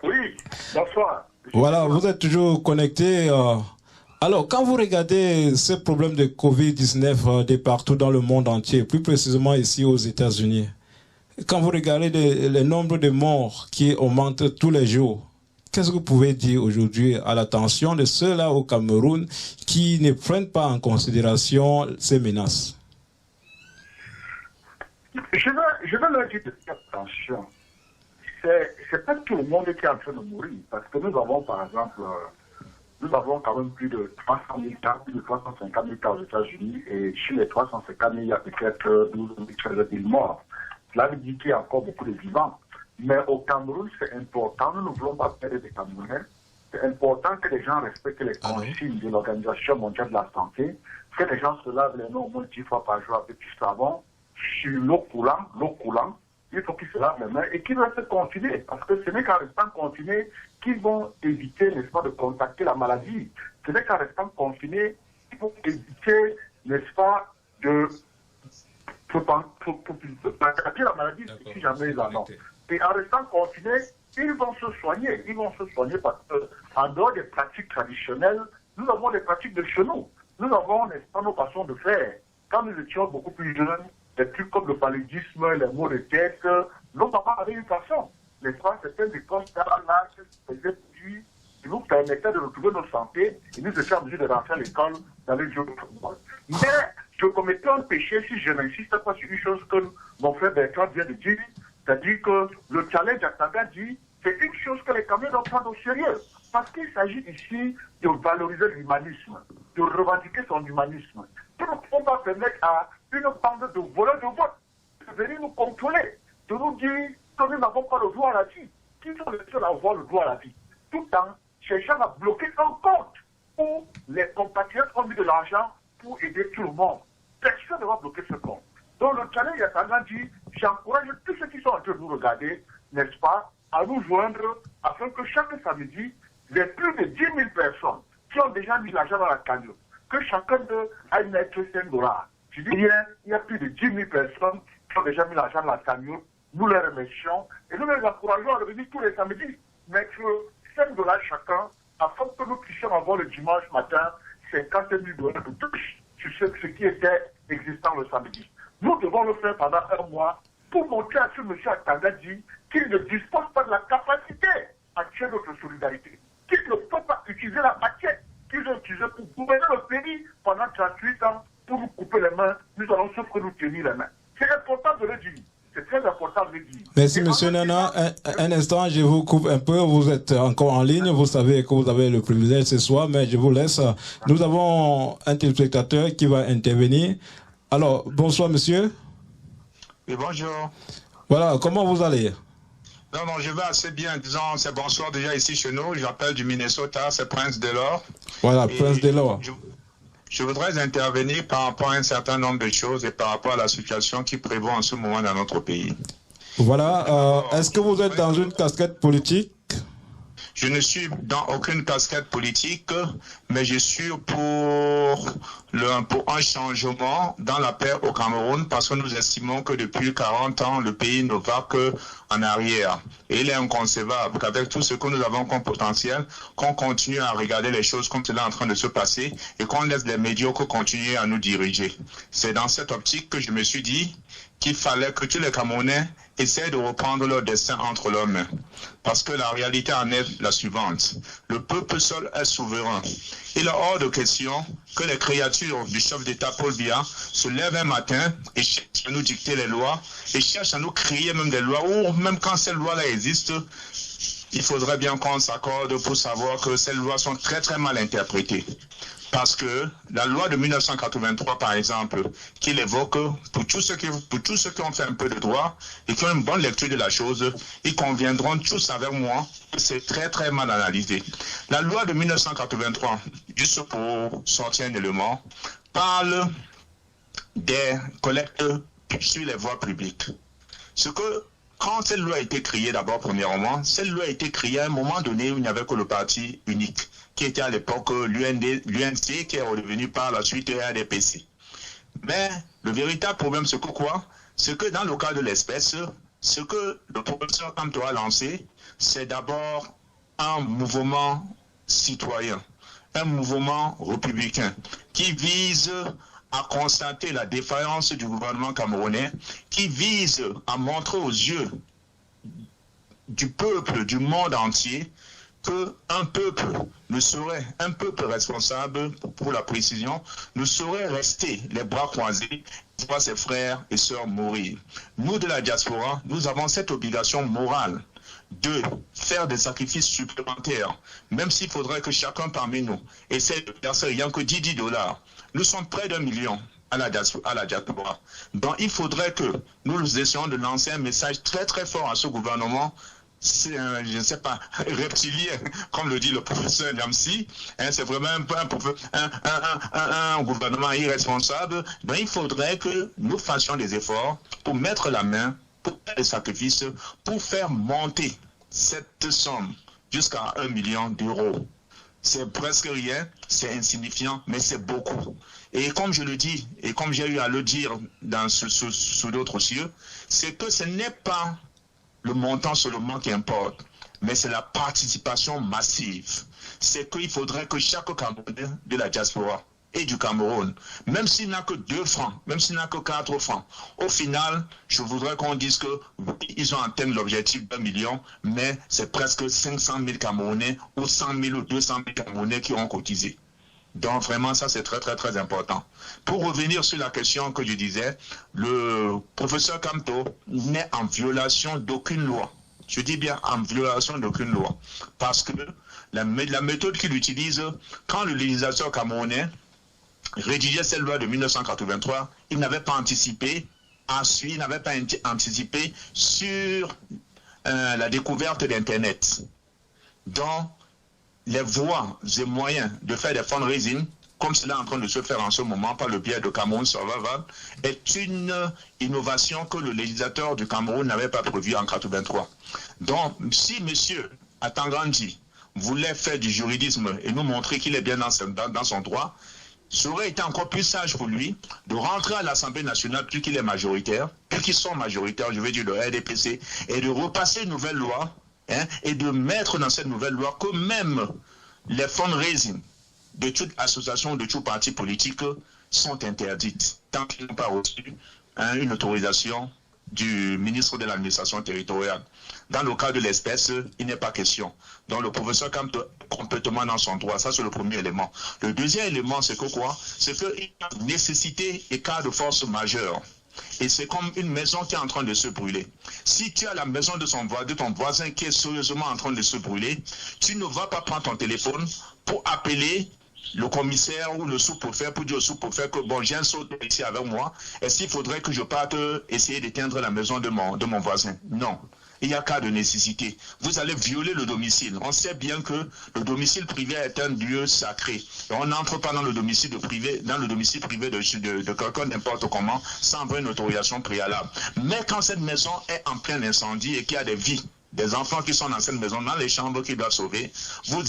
S3: Oui, bonsoir.
S1: Voilà, vous êtes toujours connecté. Alors, quand vous regardez ces problèmes de Covid-19 de partout dans le monde entier, plus précisément ici aux États-Unis, quand vous regardez le nombre de morts qui augmente tous les jours, qu'est-ce que vous pouvez dire aujourd'hui à l'attention de ceux-là au Cameroun qui ne prennent pas en considération ces menaces?
S2: Je vais leur dire de faire attention. C'est pas tout le monde qui est en train de mourir, parce que nous avons, par exemple, nous avons quand même plus de 300 000 cas, plus de 350 000 cas aux États-Unis, et chez les 350 000, il y a peut-être 12 000, 13 000 morts. Cela veut dire qu'il y a encore beaucoup de vivants. Mais au Cameroun, c'est important, nous ne voulons pas perdre des Camerounais. C'est important que les gens respectent les consignes de l'Organisation mondiale de la santé, que les gens se lavent les mains au moins 10 fois par jour avec du savon, sur l'eau coulante, il faut qu'ils se lavent les mains et qu'ils restent confinés, parce que ce n'est qu'en restant confinés qu'ils vont éviter, n'est-ce pas, de contacter la maladie. Ce n'est qu'en restant confinés qu'ils vont éviter, n'est-ce pas, de contacter la maladie si jamais ils en ont. Et en restant confinés, ils vont se soigner. Ils vont se soigner parce qu'en dehors des pratiques traditionnelles, nous avons des pratiques de chez nous. Nous avons, n'est-ce pas, nos façons de faire. Quand nous étions beaucoup plus jeunes, des trucs comme le paludisme, les maux de tête, nos parents avaient une façon. Les trois, c'était des constats là qui se faisaient produits, qui nous permettaient de retrouver notre santé et nous étions en mesure de rentrer à l'école dans les jours de football. Mais je commettais un péché si je n'insiste pas sur une chose que mon frère Bertrand vient de dire, c'est-à-dire que le challenge à Tagadi, c'est une chose que les Camerounais doivent prendre au sérieux. Parce qu'il s'agit ici de valoriser l'humanisme, de revendiquer son humanisme. Nous ne pouvons pas permettre à une bande de voleurs de vote de venir nous contrôler, de nous dire que nous n'avons pas le droit à la vie, qu'ils sont les seuls à avoir le droit à la vie, tout en cherchant à bloquer un compte où les compatriotes ont mis de l'argent pour aider tout le monde. Personne ne va bloquer ce compte. Donc le challenge à Tagadi, j'encourage tous ceux qui sont en train de nous regarder, n'est-ce pas, à nous joindre afin que chaque samedi, les plus de 10 000 personnes qui ont déjà mis l'argent dans la cagnotte, que chacun d'eux aille mettre $5. Je dis bien, il y a plus de 10 000 personnes qui ont déjà mis l'argent dans la cagnotte. Nous les remercions et nous les encourageons à revenir tous les samedis, mettre $5 chacun afin que nous puissions avoir le dimanche matin 50 000 $ de touche sur ce qui était existant le samedi. Nous devons le faire pendant un mois pour montrer à ce monsieur Tagadi qu'il ne dispose pas de la capacité à tuer notre solidarité, qu'il ne peut pas utiliser la matière qu'ils ont utilisée pour gouverner le pays pendant 38 ans pour nous couper les mains. Nous allons sauf que nous tenir les mains. C'est important de le dire. C'est très important de le dire.
S1: Merci, monsieur Nana. Un instant, je vous coupe un peu. Vous êtes encore en ligne. Vous savez que vous avez le privilège ce soir, mais je vous laisse. Nous avons un téléspectateur qui va intervenir. Alors, bonsoir, monsieur.
S4: Oui, bonjour.
S1: Voilà, comment vous allez?
S4: Non, je vais assez bien. Disons, c'est bonsoir déjà ici chez nous. J'appelle du Minnesota, c'est Prince Delors.
S1: Voilà, Prince Delors.
S4: Je voudrais intervenir par rapport à un certain nombre de choses et par rapport à la situation qui prévaut en ce moment dans notre pays.
S1: Voilà, est-ce que vous êtes dans une casquette politique?
S4: Je ne suis dans aucune casquette politique, mais je suis pour un changement dans la paix au Cameroun parce que nous estimons que depuis 40 ans, le pays ne va qu'en arrière. Et il est inconcevable qu'avec tout ce que nous avons comme potentiel, qu'on continue à regarder les choses comme cela est en train de se passer et qu'on laisse les médiocres continuer à nous diriger. C'est dans cette optique que je me suis dit qu'il fallait que tous les Camerounais essaient de reprendre leur destin entre leurs mains. Parce que la réalité en est la suivante. Le peuple seul est souverain. Il est hors de question que les créatures du chef d'État Paul Biya se lèvent un matin et cherchent à nous dicter les lois et cherchent à nous créer même des lois ou même quand ces lois-là existent, il faudrait bien qu'on s'accorde pour savoir que ces lois sont très très mal interprétées. Parce que la loi de 1983, par exemple, qu'il évoque pour tous ceux qui ont fait un peu de droit et qui ont une bonne lecture de la chose, ils conviendront tous avec moi que c'est très très mal analysé. La loi de 1983, juste pour sortir un élément, parle des collectes sur les voies publiques. Quand cette loi a été créée, d'abord, premièrement, cette loi a été créée à un moment donné où il n'y avait que le parti unique, qui était à l'époque l'UNC, qui est redevenu par la suite RDPC. Mais le véritable problème, c'est que quoi? C'est que dans le cas de l'espèce, Ce que le professeur Kamto a lancé, c'est d'abord un mouvement citoyen, un mouvement républicain qui vise à constater la défaillance du gouvernement camerounais, qui vise à montrer aux yeux du peuple, du monde entier, qu'un peuple ne saurait, un peuple responsable, pour la précision, ne saurait rester les bras croisés, voir ses frères et sœurs mourir. Nous de la diaspora, nous avons cette obligation morale de faire des sacrifices supplémentaires, même s'il faudrait que chacun parmi nous essaie de verser rien que $10. Nous sommes près d'1 million à la diaspora. Donc il faudrait que nous essayons de lancer un message très très fort à ce gouvernement. C'est un, je ne sais pas, reptilien, comme le dit le professeur Namsi. C'est vraiment un gouvernement irresponsable. Donc il faudrait que nous fassions des efforts pour mettre la main, pour faire des sacrifices, pour faire monter cette somme jusqu'à 1 million d'euros. C'est presque rien, c'est insignifiant, mais c'est beaucoup. Et comme je le dis, et comme j'ai eu à le dire sous d'autres cieux, c'est que ce n'est pas le montant seulement qui importe, mais c'est la participation massive. C'est qu'il faudrait que chaque Camerounais de la diaspora et du Cameroun, même s'il n'a que 2 francs, même s'il n'a que 4 francs, au final, je voudrais qu'on dise que oui, ils ont atteint l'objectif d'1 million, mais c'est presque 500 000 Camerounais ou 100 000 ou 200 000 Camerounais qui ont cotisé. Donc vraiment, ça c'est très très très important. Pour revenir sur la question que je disais, le professeur Kamto n'est en violation d'aucune loi. Je dis bien en violation d'aucune loi. Parce que la méthode qu'il utilise, quand le législateur camerounais rédigeait cette loi de 1983, il n'avait pas anticipé, il n'avait pas anticipé sur la découverte d'Internet. Donc, les voies et moyens de faire des fundraising, comme cela est en train de se faire en ce moment par le biais de Cameroun Survival, est une innovation que le législateur du Cameroun n'avait pas prévue en 1983. Donc, si M. Atangandi voulait faire du juridisme et nous montrer qu'il est bien dans son droit, ça aurait été encore plus sage pour lui de rentrer à l'Assemblée nationale plus qu'il est majoritaire, plus qu'ils sont majoritaires, je veux dire le RDPC, et de repasser une nouvelle loi, et de mettre dans cette nouvelle loi que même les fundraising de toute association, de tout parti politique sont interdites, tant qu'ils n'ont pas reçu une autorisation du ministre de l'administration territoriale. Dans le cas de l'espèce, il n'est pas question. Donc le professeur Kamto est complètement dans son droit. Ça, c'est le premier élément. Le deuxième élément, c'est que quoi? C'est qu'il y a nécessité et cas de force majeure. Et c'est comme une maison qui est en train de se brûler. Si tu as la maison de ton voisin qui est sérieusement en train de se brûler, tu ne vas pas prendre ton téléphone pour appeler le commissaire ou le sous-préfet pour dire au sous-préfet que bon, j'ai un saut ici avec moi, est-ce qu'il faudrait que je parte essayer d'éteindre la maison de mon voisin? Non. Il y a cas de nécessité. Vous allez violer le domicile. On sait bien que le domicile privé est un lieu sacré. Et on n'entre pas dans le domicile privé de quelqu'un n'importe comment, sans avoir une autorisation préalable. Mais quand cette maison est en plein incendie et qu'il y a des vies, des enfants qui sont dans cette maison, dans les chambres qu'ils doivent sauver, vous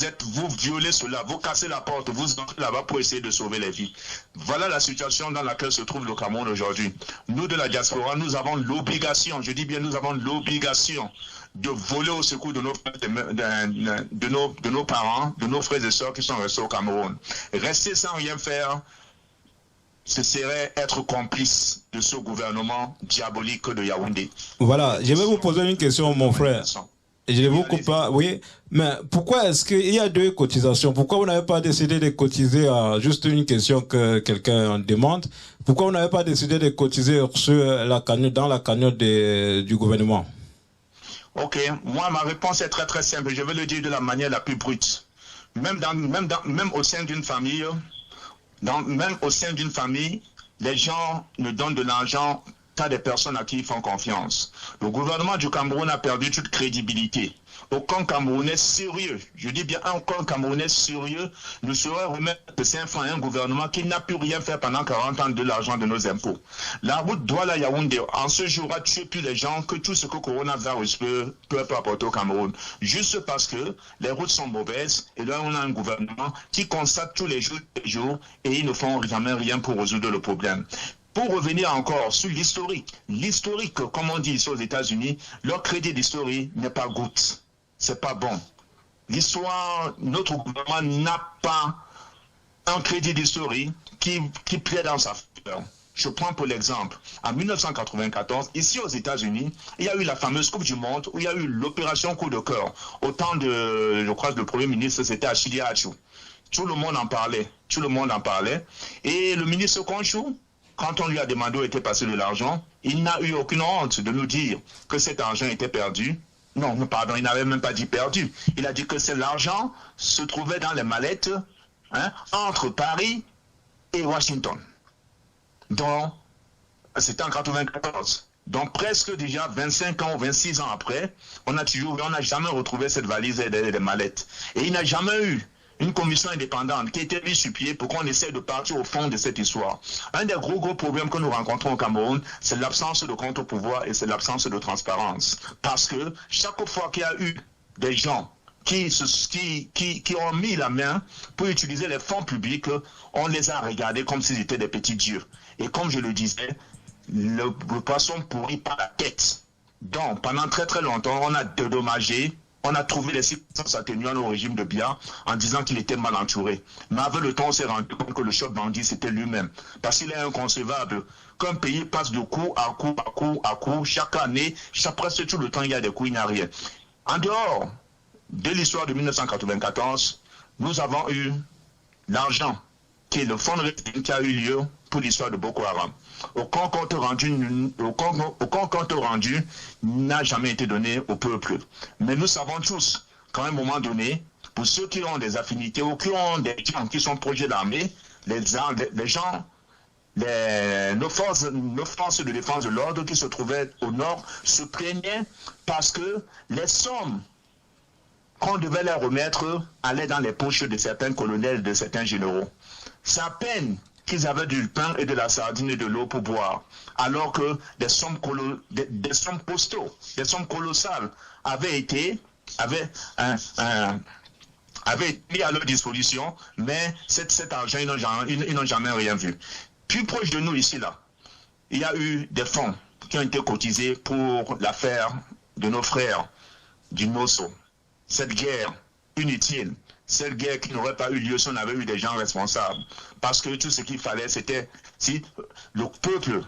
S4: violez cela, vous cassez la porte, vous entrez là-bas pour essayer de sauver les vies. Voilà la situation dans laquelle se trouve le Cameroun aujourd'hui. Nous de la diaspora, nous avons l'obligation, je dis bien nous avons l'obligation de voler au secours de nos parents, de nos frères et sœurs qui sont restés au Cameroun. Rester sans rien faire, ce serait être complice de ce gouvernement diabolique de Yaoundé.
S1: Voilà, je vais vous poser une question, mon frère. Je vous coupe pas, oui. Mais pourquoi est-ce qu'il y a 2 cotisations? Pourquoi vous n'avez pas décidé de cotiser à juste une question que quelqu'un demande? Pourquoi vous n'avez pas décidé de cotiser sur dans la cagnotte du gouvernement?
S4: Ok, moi ma réponse est très très simple. Je vais le dire de la manière la plus brute. Même au sein d'une famille, les gens ne donnent de l'argent qu'à des personnes à qui ils font confiance. Le gouvernement du Cameroun a perdu toute crédibilité. Aucun Camerounais sérieux, je dis bien aucun Camerounais sérieux, ne saurait remettre de 5 francs à un gouvernement qui n'a pu rien faire pendant 40 ans de l'argent de nos impôts. La route Douala-Yaoundé, en ce jour, a tué plus les gens que tout ce que coronavirus peut apporter au Cameroun. Juste parce que les routes sont mauvaises et là on a un gouvernement qui constate tous les jours et ils ne font jamais rien pour résoudre le problème. Pour revenir encore sur l'historique, comme on dit ici aux États-Unis, leur crédit d'histoire n'est pas good. C'est pas bon. L'histoire, notre gouvernement n'a pas un crédit d'histoire qui plaît dans sa faveur. Je prends pour l'exemple, en 1994, ici aux États-Unis, il y a eu la fameuse Coupe du Monde où il y a eu l'opération Coup de cœur. Au temps de, je crois, le Premier ministre, c'était Achille Achou. Tout le monde en parlait. Et le ministre Conchou, quand on lui a demandé où était passé de l'argent, il n'a eu aucune honte de nous dire que cet argent était perdu. Non, pardon, il n'avait même pas dit perdu. Il a dit que l'argent se trouvait dans les mallettes entre Paris et Washington. Donc, c'était en 1994. Donc, presque déjà 25 ans ou 26 ans après, on n'a jamais retrouvé cette valise et des mallettes. Et il n'a jamais eu une commission indépendante qui a été mise sur pied pour qu'on essaie de partir au fond de cette histoire. Un des gros problèmes que nous rencontrons au Cameroun, c'est l'absence de contre-pouvoir et c'est l'absence de transparence. Parce que chaque fois qu'il y a eu des gens qui ont mis la main pour utiliser les fonds publics, on les a regardés comme s'ils étaient des petits dieux. Et comme je le disais, le poisson pourrit par la tête. Donc, pendant très très longtemps, on a dédommagé, on a trouvé les circonstances atténuantes au régime de Biya en disant qu'il était mal entouré. Mais avec le temps, on s'est rendu compte que le chef bandit, c'était lui-même. Parce qu'il est inconcevable qu'un pays passe de coup à coup, chaque année, presque tout le temps, il y a des coups, il n'y a rien. En dehors de l'histoire de 1994, nous avons eu l'argent qui est le fonds qui a eu lieu pour l'histoire de Boko Haram. Aucun compte rendu n'a jamais été donné au peuple. Mais nous savons tous qu'à un moment donné, pour ceux qui ont des affinités ou qui ont des gens qui sont proches de l'armée, nos forces de défense de l'ordre qui se trouvaient au nord se plaignaient parce que les sommes qu'on devait leur remettre allaient dans les poches de certains colonels, de certains généraux. C'est à peine qu'ils avaient du pain et de la sardine et de l'eau pour boire, alors que des sommes colossales avaient été mis à leur disposition, mais cet argent, ils n'ont jamais rien vu. Plus proche de nous ici, là, il y a eu des fonds qui ont été cotisés pour l'affaire de nos frères du Nosso. Cette guerre inutile, cette guerre qui n'aurait pas eu lieu si on avait eu des gens responsables. Parce que tout ce qu'il fallait, c'était si le peuple,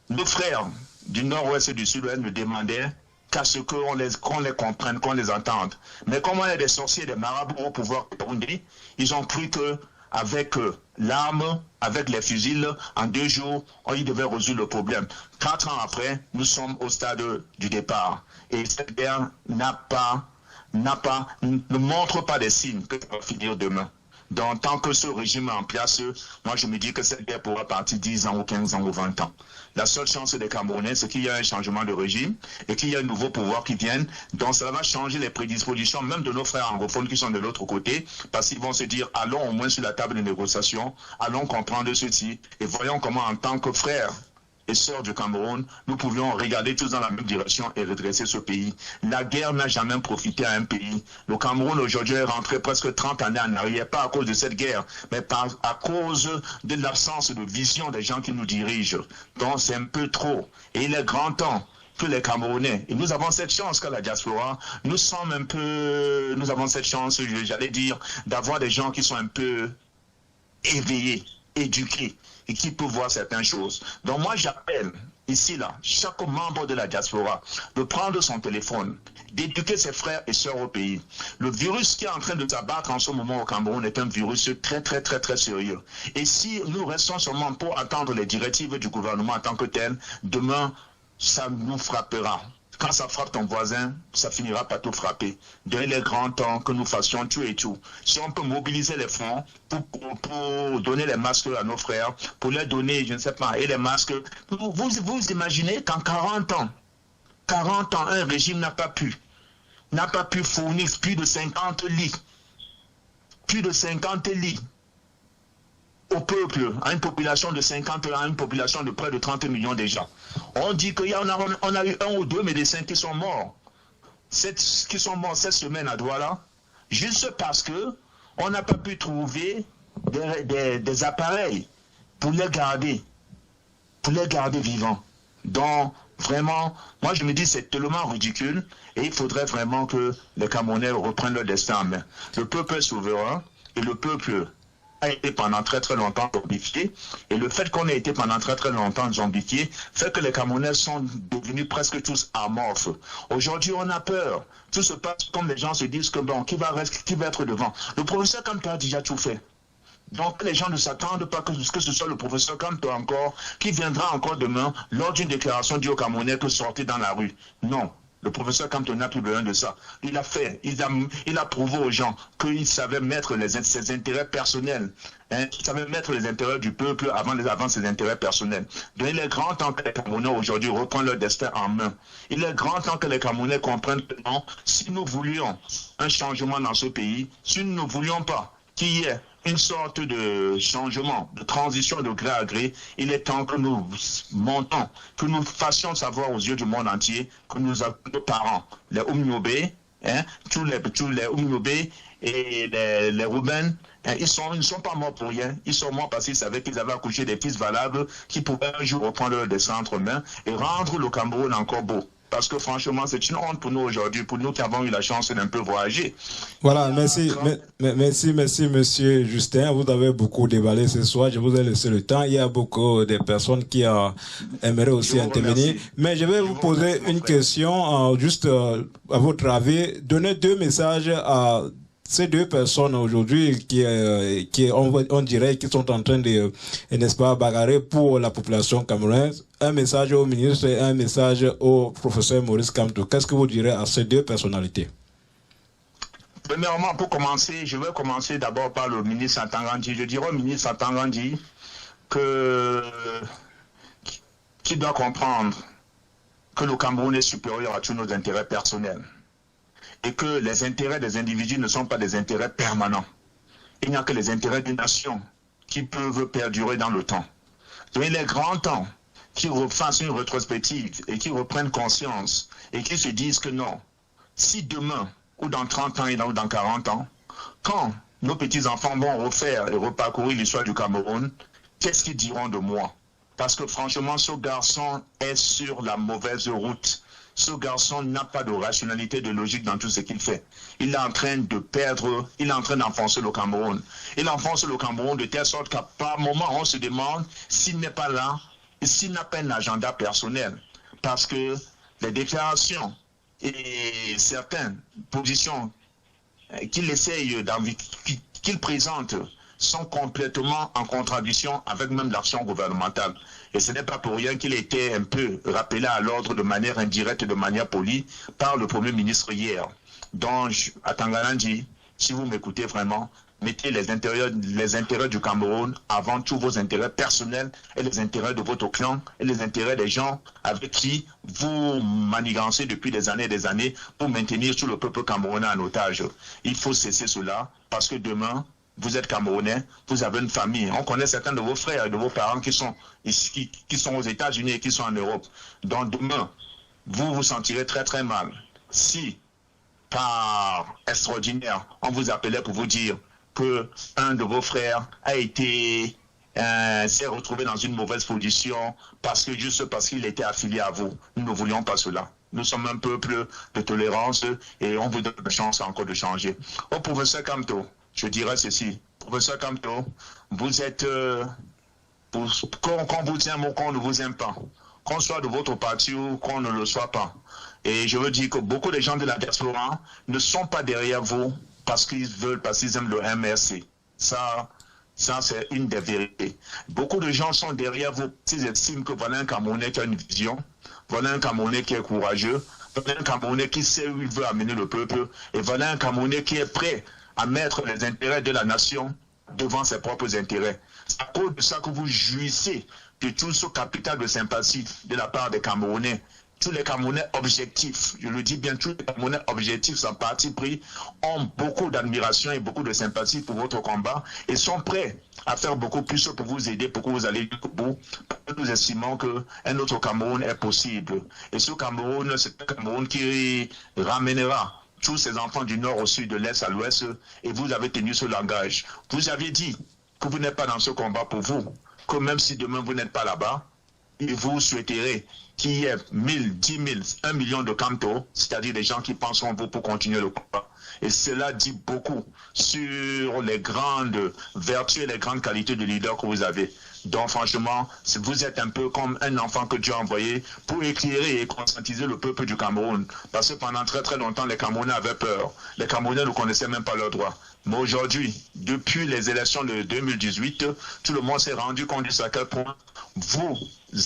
S4: nos frères du nord-ouest et du sud-ouest ne demandaient qu'à ce qu'on les comprenne, qu'on les entende. Mais comme on est des sorciers, des marabouts au pouvoir burundais, ils ont cru qu'avec l'arme, avec les fusils, en 2 jours, ils devaient résoudre le problème. 4 ans après, nous sommes au stade du départ. Et cette guerre ne montre pas des signes que ça va finir demain. Donc, tant que ce régime est en place, moi je me dis que cette guerre pourra partir 10 ans ou 15 ans ou 20 ans. La seule chance des Camerounais, c'est qu'il y a un changement de régime et qu'il y a un nouveau pouvoir qui vient. Donc, ça va changer les prédispositions même de nos frères anglophones qui sont de l'autre côté, parce qu'ils vont se dire, allons au moins sur la table de négociation, allons comprendre ceci et voyons comment en tant que frères et sœurs du Cameroun, nous pouvions regarder tous dans la même direction et redresser ce pays. La guerre n'a jamais profité à un pays. Le Cameroun aujourd'hui est rentré presque 30 années en arrière, pas à cause de cette guerre, mais à cause de l'absence de vision des gens qui nous dirigent. Donc c'est un peu trop. Et il est grand temps que les Camerounais, et nous avons cette chance qu'à la diaspora, nous avons cette chance, j'allais dire, d'avoir des gens qui sont un peu éveillés, éduqués, et qui peut voir certaines choses. Donc moi j'appelle ici là chaque membre de la diaspora de prendre son téléphone, d'éduquer ses frères et sœurs au pays. Le virus qui est en train de s'abattre en ce moment au Cameroun est un virus très très très très sérieux. Et si nous restons seulement pour attendre les directives du gouvernement en tant que tel, demain ça nous frappera. Quand ça frappe ton voisin, ça finira par tout frapper. Donc il est grand temps que nous fassions tout et tout. Si on peut mobiliser les fonds pour donner les masques à nos frères, pour leur donner, je ne sais pas, et les masques, vous imaginez qu'en 40 ans, un régime n'a pas pu fournir plus de 50 lits. Plus de 50 lits au peuple, à une population de 50, à une population de près de 30 millions déjà. On dit qu'on a eu 1 ou 2 médecins qui sont morts. Cette semaine à Douala, juste parce que on n'a pas pu trouver des appareils pour les garder. pour les garder vivants. Donc, vraiment, moi je me dis c'est tellement ridicule et il faudrait vraiment que les Camerounais reprennent leur destin en main. Le peuple est souverain et le peuple a été pendant très très longtemps zombifié, et le fait qu'on ait été pendant très très longtemps zombifié fait que les Camerounais sont devenus presque tous amorphes. Aujourd'hui on a peur, tout se passe comme les gens se disent que bon, qui va être devant. Le professeur Kamto a déjà tout fait. Donc les gens ne s'attendent pas que ce soit le professeur Kamto encore qui viendra encore demain lors d'une déclaration due aux Camerounais que sortir dans la rue. Non. Le professeur Kamto n'a plus besoin de ça. Il a fait, il a prouvé aux gens qu'il savait mettre ses intérêts personnels. Il savait mettre les intérêts du peuple avant ses intérêts personnels. Donc il est grand temps que les Camerounais aujourd'hui reprennent leur destin en main. Il est grand temps que les Camerounais comprennent que non, si nous voulions un changement dans ce pays, si nous ne voulions pas qu'il y ait une sorte de changement, de transition de gré à gré, il est temps que nous montons, que nous fassions savoir aux yeux du monde entier que nos parents, les Oumniobé, tous les Oumniobé et les Rouben, ils ne sont pas morts pour rien. Ils sont morts parce qu'ils savaient qu'ils avaient accouché des fils valables qui pouvaient un jour reprendre leur destin entre mains et rendre le Cameroun encore beau. Parce que franchement, c'est une honte pour nous aujourd'hui, pour nous qui avons eu la chance d'un peu voyager.
S1: Voilà, merci, monsieur Justin. Vous avez beaucoup déballé ce soir. Je vous ai laissé le temps. Il y a beaucoup de personnes qui aimeraient aussi intervenir. Mais je vais vous poser une question, juste à votre avis. Donnez 2 messages à ces 2 personnes aujourd'hui on dirait qu'ils sont en train de, n'est-ce pas, bagarrer pour la population camerounaise. Un message au ministre et un message au professeur Maurice Kamto. Qu'est-ce que vous direz à ces 2 personnalités?
S4: Premièrement, pour commencer, je vais commencer d'abord par le ministre Santangandi. Je dirais au ministre Santangandi qu'il doit comprendre que le Cameroun est supérieur à tous nos intérêts personnels. Et que les intérêts des individus ne sont pas des intérêts permanents. Il n'y a que les intérêts d'une nation qui peuvent perdurer dans le temps. Donc il est grand temps qu'ils refassent une rétrospective et qu'ils reprennent conscience et qu'ils se disent que non, si demain, ou dans 30 ans ou dans 40 ans, quand nos petits-enfants vont refaire et reparcourir l'histoire du Cameroun, qu'est-ce qu'ils diront de moi? Parce que franchement, ce garçon est sur la mauvaise route. Ce garçon n'a pas de rationalité, de logique dans tout ce qu'il fait. Il est en train de perdre, il est en train d'enfoncer le Cameroun. Il enfonce le Cameroun de telle sorte qu'à par moment, on se demande s'il n'est pas là, s'il n'a pas un agenda personnel. Parce que les déclarations et certaines positions qu'il essaye, qu'il présente, sont complètement en contradiction avec même l'action gouvernementale. Et ce n'est pas pour rien qu'il était un peu rappelé à l'ordre de manière indirecte, de manière polie, par le Premier ministre hier. Donc, à Tanganandi, si vous m'écoutez vraiment, mettez les intérêts du Cameroun avant tous vos intérêts personnels et les intérêts de votre clan et les intérêts des gens avec qui vous manigancez depuis des années pour maintenir tout le peuple camerounais en otage. Il faut cesser cela parce que demain, vous êtes Camerounais, vous avez une famille. On connaît certains de vos frères et de vos parents qui sont ici, qui sont aux États-Unis et qui sont en Europe. Donc demain, vous vous sentirez très très mal. Si, par extraordinaire, on vous appelait pour vous dire que un de vos frères a été s'est retrouvé dans une mauvaise position juste parce qu'il était affilié à vous. Nous ne voulions pas cela. Nous sommes un peuple de tolérance et on vous donne la chance encore de changer. Au professeur Kamto, je dirais ceci. Professeur Kamto, vous êtes, qu'on vous aime ou qu'on ne vous aime pas, qu'on soit de votre parti ou qu'on ne le soit pas. Et je veux dire que beaucoup de gens de la diaspora ne sont pas derrière vous parce qu'ils aiment le MRC. Ça c'est une des vérités. Beaucoup de gens sont derrière vous s'ils estiment que voilà un Camerounais qui a une vision, voilà un Camerounais qui est courageux, voilà un Camerounais qui sait où il veut amener le peuple, et voilà un Camerounais qui est prêt à mettre les intérêts de la nation devant ses propres intérêts. C'est à cause de ça que vous jouissez de tout ce capital de sympathie de la part des Camerounais. Tous les Camerounais objectifs, je le dis bien, tous les Camerounais objectifs sans parti pris ont beaucoup d'admiration et beaucoup de sympathie pour votre combat et sont prêts à faire beaucoup plus pour vous aider, pour que vous allez jusqu'au bout. Nous estimons qu'un autre Cameroun est possible. Et ce Cameroun, c'est un Cameroun qui ramènera tous ces enfants du nord au sud, de l'est à l'ouest, et vous avez tenu ce langage. Vous avez dit que vous n'êtes pas dans ce combat pour vous, que même si demain vous n'êtes pas là-bas, il vous souhaiterait qu'il y ait 1000, 10 000, 1 million de Kamto, c'est-à-dire des gens qui pensent en vous pour continuer le combat. Et cela dit beaucoup sur les grandes vertus et les grandes qualités de leader que vous avez. Donc franchement, vous êtes un peu comme un enfant que Dieu a envoyé pour éclairer et conscientiser le peuple du Cameroun. Parce que pendant très très longtemps, les Camerounais avaient peur. Les Camerounais ne connaissaient même pas leurs droits. Mais aujourd'hui, depuis les élections de 2018, tout le monde s'est rendu compte à quel point vous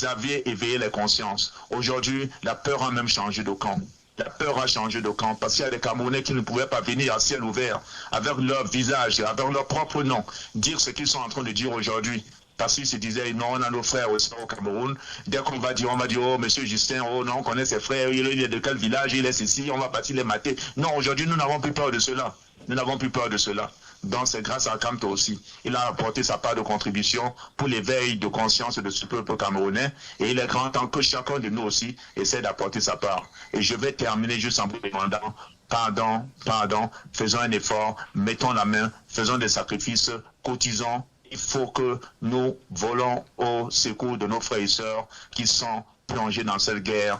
S4: aviez éveillé les consciences. Aujourd'hui, la peur a même changé de camp. La peur a changé de camp parce qu'il y a des Camerounais qui ne pouvaient pas venir à ciel ouvert avec leur visage, avec leur propre nom, dire ce qu'ils sont en train de dire aujourd'hui. Parce qu'ils se disaient, non, on a nos frères aussi au Cameroun. Dès qu'on va dire, oh, monsieur Justin, oh non, on connaît ses frères, il est de quel village, il est ici, on va partir les mater. Non, aujourd'hui, nous n'avons plus peur de cela. Nous n'avons plus peur de cela. Donc, c'est grâce à Kamto aussi. Il a apporté sa part de contribution pour l'éveil de conscience de ce peuple camerounais. Et il est grand temps que chacun de nous aussi essaie d'apporter sa part. Et je vais terminer juste en vous demandant, pardon, faisons un effort, mettons la main, faisons des sacrifices, cotisons. Il faut que nous volons au secours de nos frères et sœurs qui sont plongés dans cette guerre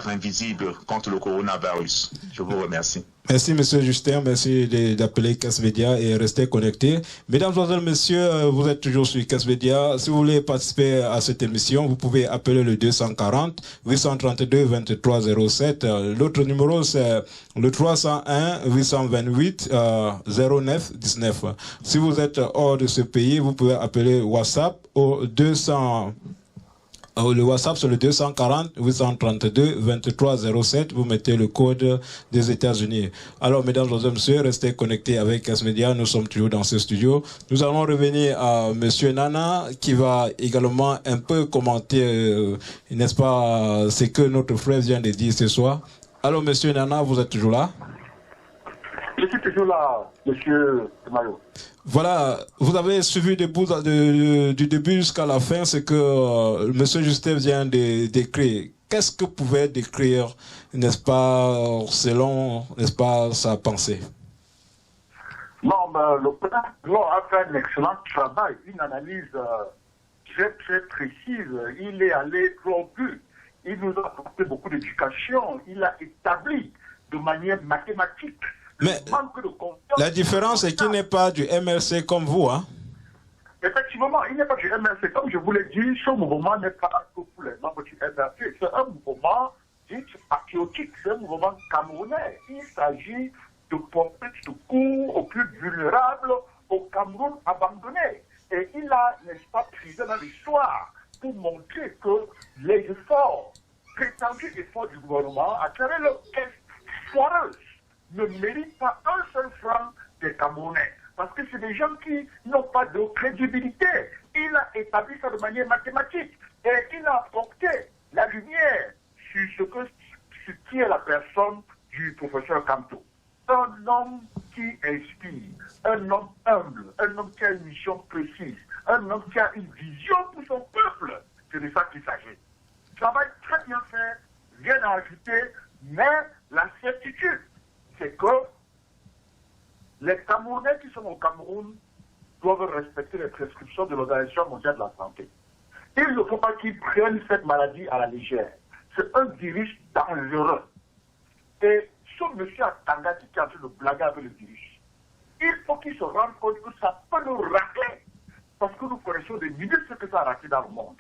S4: invisible contre le coronavirus. Je vous remercie.
S1: Merci, monsieur Justin. Merci d'appeler Casmedia et rester connecté. Mesdames, messieurs, vous êtes toujours sur Casmedia. Si vous voulez participer à cette émission, vous pouvez appeler le 240 832 2307. L'autre numéro, c'est le 301 828 09 19. Si vous êtes hors de ce pays, vous pouvez appeler WhatsApp au 200. Le WhatsApp, c'est le 240 832 2307. Vous mettez le code des États-Unis. Alors, mesdames et messieurs, restez connectés avec Casmedia. Nous sommes toujours dans ce studio. Nous allons revenir à monsieur Nana, qui va également un peu commenter, n'est-ce pas, ce que notre frère vient de dire ce soir. Alors, monsieur Nana, vous êtes toujours là?
S2: Je suis toujours là, monsieur Mayo.
S1: Voilà, vous avez suivi du début jusqu'à la fin ce que monsieur Justin vient de décrire. Qu'est-ce que pouvait décrire, n'est-ce pas, selon, n'est-ce pas, sa pensée?
S2: Non, mais le président a fait un excellent travail, une analyse très très précise. Il est allé trop au but. Il nous a apporté beaucoup d'éducation. Il a établi de manière mathématique.
S1: Mais la différence, c'est qu'il n'est pas du MLC comme vous, hein?
S2: Effectivement, il n'est pas du MLC. Comme je vous l'ai dit, ce mouvement n'est pas que pour les membres du MLC. C'est un mouvement dit patriotique, c'est un mouvement camerounais. Il s'agit de porter secours aux plus vulnérables au Cameroun abandonné. Et il a, n'est-ce pas, prisé dans l'histoire pour montrer que les efforts, prétendus efforts du gouvernement, à travers leur caisse foireuse, ne mérite pas un seul franc des Camerounais. Parce que c'est des gens qui n'ont pas de crédibilité. Il a établi ça de manière mathématique. Et il a apporté la lumière sur ce qui est la personne du professeur Kamto. Un homme qui inspire, un homme humble, un homme qui a une mission précise, un homme qui a une vision pour son peuple. C'est de ça qu'il s'agit. Ça va être très bien fait, rien à ajouter, mais la certitude, c'est que les Camerounais qui sont au Cameroun doivent respecter les prescriptions de l'Organisation mondiale de la santé. Il ne faut pas qu'ils prennent cette maladie à la légère. C'est un virus dangereux. Et ce monsieur à Tangati qui est en train de blaguer avec le virus, il faut qu'il se rende compte que ça peut nous racler. Parce que nous connaissons des ministres que ça a raté dans le monde.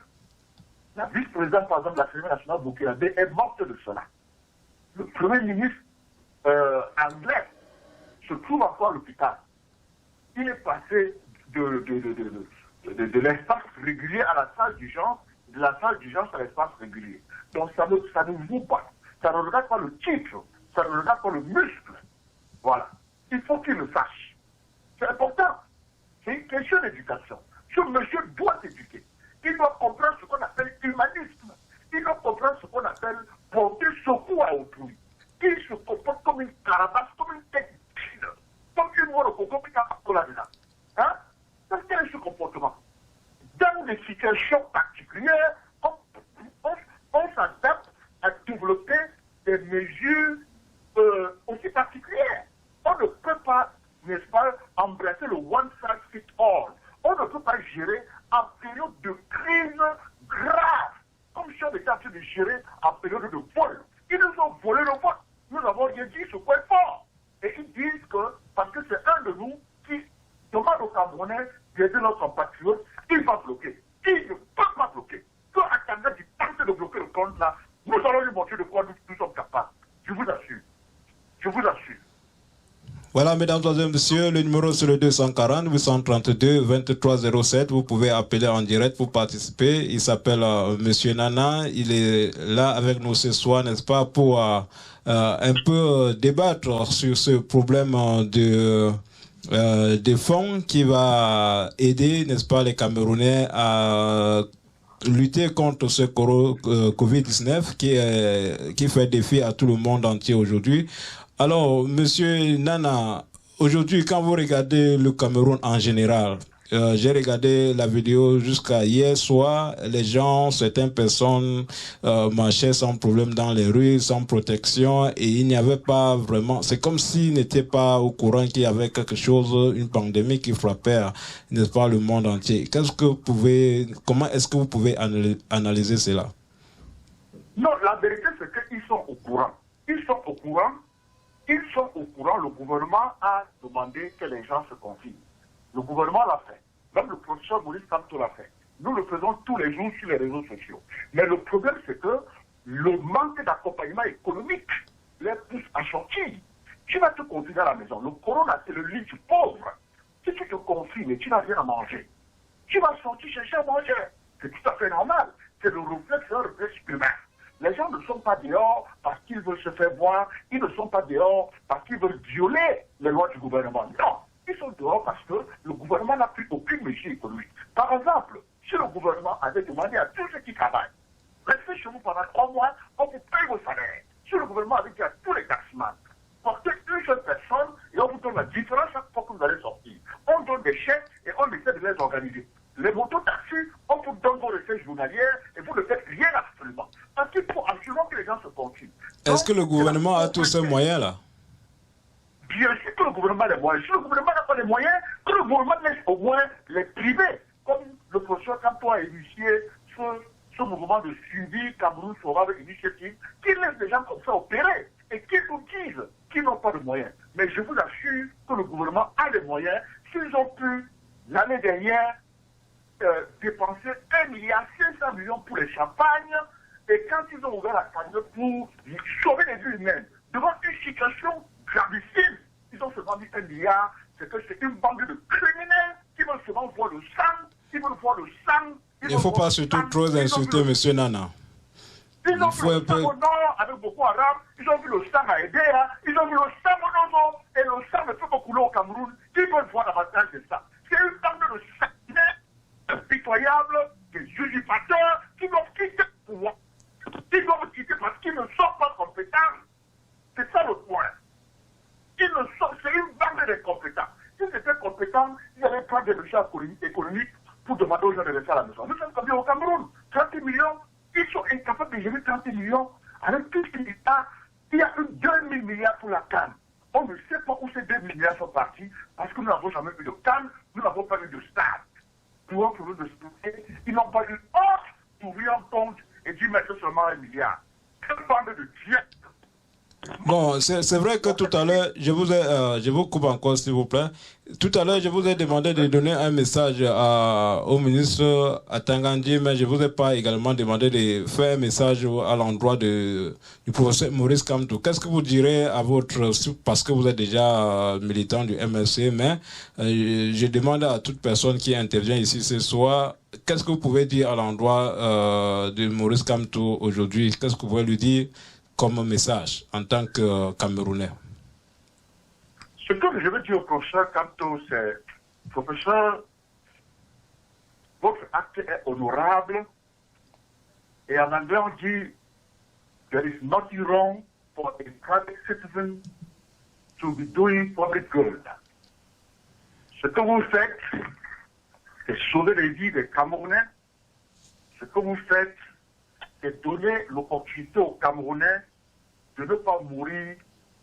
S2: La vice-présidente, par exemple, de l'Assemblée nationale burkinabé est morte de cela. Le premier ministre anglais se trouve encore à l'hôpital. Il est passé de l'espace régulier à la salle d'urgence, de la salle d'urgence à l'espace régulier. Donc ça ne vaut pas. Ça ne regarde pas le titre, ça ne regarde pas le muscle. Voilà. Il faut qu'il le sache. C'est important. C'est une question d'éducation. Ce monsieur doit s'éduquer. Il doit comprendre ce qu'on appelle humanisme. Il doit comprendre ce qu'on appelle porter secours à autrui. Il se comporte comme une carapace, comme une tête d'île, comme une morocco, comme une apacola dedans. Hein? C'est quel est ce comportement? Dans des situations particulières, on s'adapte à développer des mesures aussi particulières. On ne peut pas, n'est-ce pas, embrasser le one size fits all. On ne peut pas gérer en période de crise grave l'opposition était en train de gérer en période de vol. Ils nous ont volé le vote. Nous avons rien dit sur point fort. Et ils disent que, parce que c'est un de nous qui demande aux Camerounais d'aider notre compatriote, il va bloquer. Il ne peut pas bloquer. Que Atanga dit tenter de bloquer le compte là, nous allons lui montrer de quoi nous sommes capables. Je vous assure. Je vous assure.
S1: Voilà, mesdames et messieurs, le numéro c'est le 240 832 2307. Vous pouvez appeler en direct pour participer. Il s'appelle Monsieur Nana. Il est là avec nous ce soir, n'est-ce pas, pour un peu débattre sur ce problème de fonds qui va aider, n'est-ce pas, les Camerounais à lutter contre ce Covid-19 qui fait défi à tout le monde entier aujourd'hui. Alors, Monsieur Nana, aujourd'hui, quand vous regardez le Cameroun en général, j'ai regardé la vidéo jusqu'à hier soir, les gens, certaines personnes marchaient sans problème dans les rues, sans protection, et il n'y avait pas vraiment, c'est comme s'ils n'étaient pas au courant qu'il y avait quelque chose, une pandémie qui frappait, n'est-ce pas, le monde entier. Comment est-ce que vous pouvez analyser cela?
S2: Non, la vérité, c'est qu'ils sont au courant. Ils sont au courant. Ils sont au courant, le gouvernement a demandé que les gens se confient. Le gouvernement l'a fait. Même le professeur Maurice Kamto l'a fait. Nous le faisons tous les jours sur les réseaux sociaux. Mais le problème, c'est que le manque d'accompagnement économique les pousse à sortir. Tu vas te confier à la maison. Le corona, c'est le lit du pauvre. Si tu te confies, mais tu n'as rien à manger, tu vas sortir chercher à manger. C'est tout à fait normal. C'est le réflexe humain. Les gens ne sont pas dehors parce qu'ils veulent se faire voir, ils ne sont pas dehors parce qu'ils veulent violer les lois du gouvernement. Non, ils sont dehors parce que le gouvernement n'a pris aucune mesure économique. Par exemple, si le gouvernement avait demandé à tous ceux qui travaillent, restez chez vous pendant 3 mois, on vous paye vos salaires. Si le gouvernement avait dit à tous les taximans, portez une seule personne et on vous donne la différence chaque fois que vous allez sortir. On donne des chèques et on essaie de les organiser. Les motos-taxis, on vous donne vos recettes journalières et vous ne faites rien absolument. Parce qu'il faut absolument que les gens se continuent.
S1: Est-ce que le gouvernement a tous ces moyens-là?
S2: Bien sûr que le gouvernement a les moyens. Si le gouvernement n'a pas les moyens, que le gouvernement laisse au moins les privés. Comme le professeur Kamto a initié ce mouvement de suivi Cameroun Favorable Initiative, qui laisse les gens comme ça opérer et qui nous disent qu'ils n'ont pas de moyens. Mais je vous assure que le gouvernement a les moyens. S'ils ont pu, l'année dernière, dépenser 1,5 milliard pour les champagnes, et quand ils ont ouvert la cagnotte pour sauver les vies humaines, devant une situation gravissime, ils ont seulement dit 1 milliard, c'est que c'est une bande de criminels qui veulent seulement voir le sang, qui veulent voir le sang.
S1: Il ne faut pas surtout trop insulter M. Nana.
S2: Ils ont vu le sang au nord avec Boko Haram, ils ont vu le sang à Edea, ils ont vu le sang au nord, et le sang ne peut pas couler au Cameroun. Ils veulent voir davantage de ça. C'est une bande de sanguinaires impitoyables, des usurpateurs qui doivent quitter le pouvoir. Ils doivent quitter parce qu'ils ne sont pas compétents. C'est ça le point. C'est une bande d'incompétents. S'ils étaient compétents, ils n'avaient pas de mesures économiques pour demander aux gens de rester à la maison. Nous sommes comme au Cameroun, 30 millions, ils sont incapables de gérer 30 millions. Avec tout ce qu'il y a, il y a 2000 milliards pour la canne. On ne sait pas où ces 2 milliards sont partis parce que nous n'avons jamais eu de canne, nous n'avons pas eu de stade. Nous avons trouvé de stade. Ils n'ont pas eu honte pour ouvrir un compte et d'y mettre seulement 1 milliard. Quelle bande de dieux!
S1: Bon, c'est vrai que tout à l'heure, je vous coupe encore s'il vous plaît. Tout à l'heure, je vous ai demandé de donner un message au ministre Atangandi, mais je ne vous ai pas également demandé de faire un message à l'endroit du professeur Maurice Kamto. Qu'est-ce que vous direz à parce que vous êtes déjà militant du MSC, mais je demande à toute personne qui intervient ici ce soir, qu'est-ce que vous pouvez dire à l'endroit de Maurice Kamto aujourd'hui? Qu'est-ce que vous pouvez lui dire comme message en tant que Camerounais?
S2: Ce que je veux dire au professeur Kamto, c'est, professeur, votre acte est honorable, et en anglais on dit, there is nothing wrong for a private citizen to be doing public good. Ce que vous faites, c'est sauver les vies des Camerounais. Ce que vous faites, c'est donner l'opportunité aux Camerounais de ne pas mourir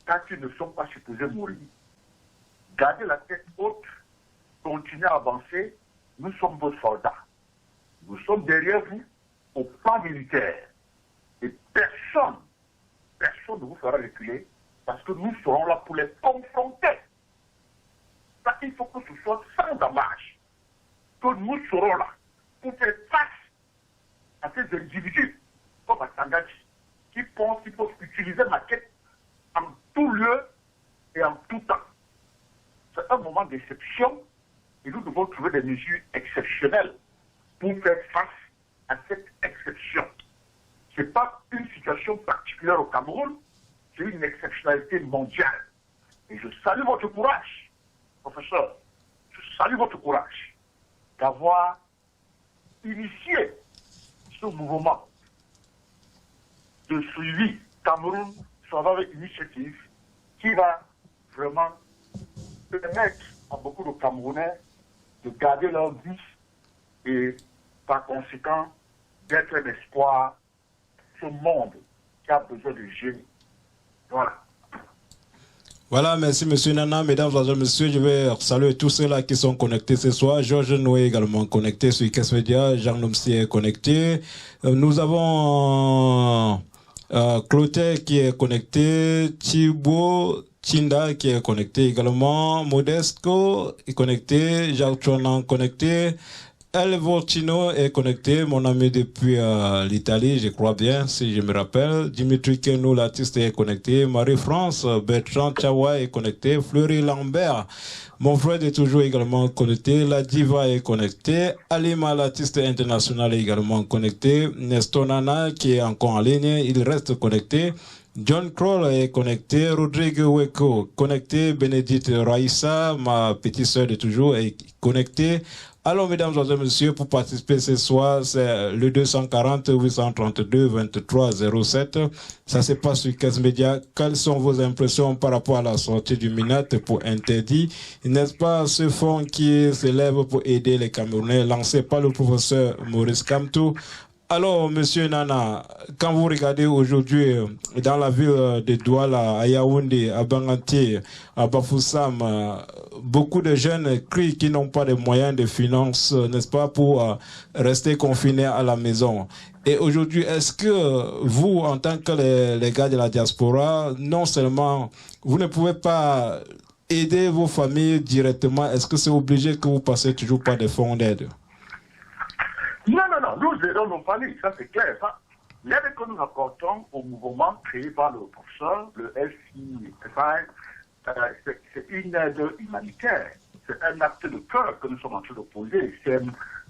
S2: quand ils ne sont pas supposés mourir. Gardez la tête haute, continuez à avancer. Nous sommes vos soldats. Nous sommes derrière vous. au plan militaire. Et personne ne vous fera reculer parce que nous serons là pour les confronter. Parce qu'il faut que ce soit sans dommage que nous serons là pour faire face à ces individus comme à Tangachi qui pensent qu'il faut utiliser ma quête en tout lieu et en tout temps. C'est un moment d'exception et nous devons trouver des mesures exceptionnelles pour faire face à cette exception. Ce n'est pas une situation particulière au Cameroun, c'est une exceptionnalité mondiale. Et je salue votre courage, professeur. Je salue votre courage d'avoir initié ce mouvement de suivi Cameroun Survival Initiative qui va vraiment permettre à beaucoup de Camerounais de garder leur vie et par conséquent d'être un espoir pour ce monde qui a besoin de génie. Voilà.
S1: Voilà, merci M. Nana. Mesdames et messieurs, je vais saluer tous ceux-là qui sont connectés ce soir. Georges Noé également connecté sur IKES Media. Jean Nomsi est connecté. Nous avons Clotaire qui est connecté. Thibaut Tinda qui est connecté également. Modesco est connecté. Jacques Chonan connecté. El Vortino est connecté, mon ami depuis l'Italie, je crois bien, si je me rappelle. Dimitri Kenou, l'artiste, est connecté. Marie-France, Bertrand Chawa est connecté. Fleury Lambert, mon frère, est toujours également connecté. La Diva est connectée. Alima, l'artiste international, est également connecté. Nestor Nana, qui est encore en ligne, il reste connecté. John Kroll est connecté, Rodrigue Weko connecté, Bénédicte Raïssa, ma petite sœur de toujours, est connectée. Alors, mesdames et messieurs, pour participer ce soir, c'est le 240-832-2307. Ça se passe sur IKES Media. Quelles sont vos impressions par rapport à la sortie du MINAT pour interdit? N'est-ce pas ce fonds qui s'élève pour aider les Camerounais, lancé par le professeur Maurice Kamto? Alors, monsieur Nana, quand vous regardez aujourd'hui dans la ville de Douala, à Yaoundé, à Banganté, à Bafoussam, beaucoup de jeunes crient qu'ils n'ont pas de moyens de finances, n'est-ce pas, pour rester confinés à la maison. Et aujourd'hui, est-ce que vous, en tant que les gars de la diaspora, non seulement vous ne pouvez pas aider vos familles directement, est-ce que c'est obligé que vous passez toujours par des fonds d'aide?
S2: Non, nous aidons nos familles, ça c'est clair. Ça. L'aide que nous apportons au mouvement créé par le professeur, le LCFI, c'est une aide humanitaire. C'est un acte de cœur que nous sommes en train de poser.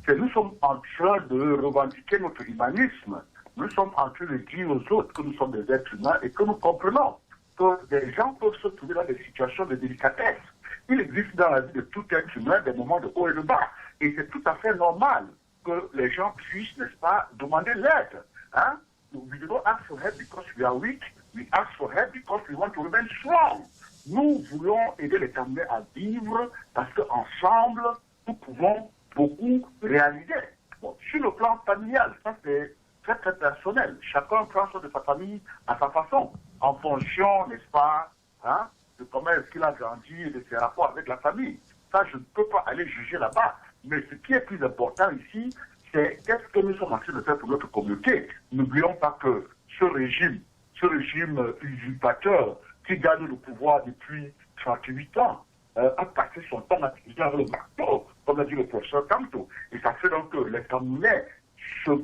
S2: Nous sommes en train de revendiquer notre humanisme. Nous sommes en train de dire aux autres que nous sommes des êtres humains et que nous comprenons que des gens peuvent se trouver dans des situations de délicatesse. Il existe dans la vie de tout être humain des moments de haut et de bas. Et c'est tout à fait normal que les gens puissent, n'est-ce pas, demander l'aide. Hein? We don't ask for help because we are weak. We ask for help because we want to remain strong. Nous voulons aider les Camerounais à vivre parce qu'ensemble, nous pouvons beaucoup réaliser. Bon, sur le plan familial, ça c'est très très personnel. Chacun prend soin de sa famille à sa façon, en fonction, n'est-ce pas, hein, de comment est-ce qu'il a grandi et de ses rapports avec la famille. Ça, je ne peux pas aller juger là-bas. Mais ce qui est plus important ici, c'est qu'est-ce que nous sommes en train de faire pour notre communauté. N'oublions pas que ce régime usurpateur qui gagne le pouvoir depuis 38 ans, a passé son temps à utiliser le marteau, comme l'a dit le professeur Kamto. Et ça fait donc que les Camerounais se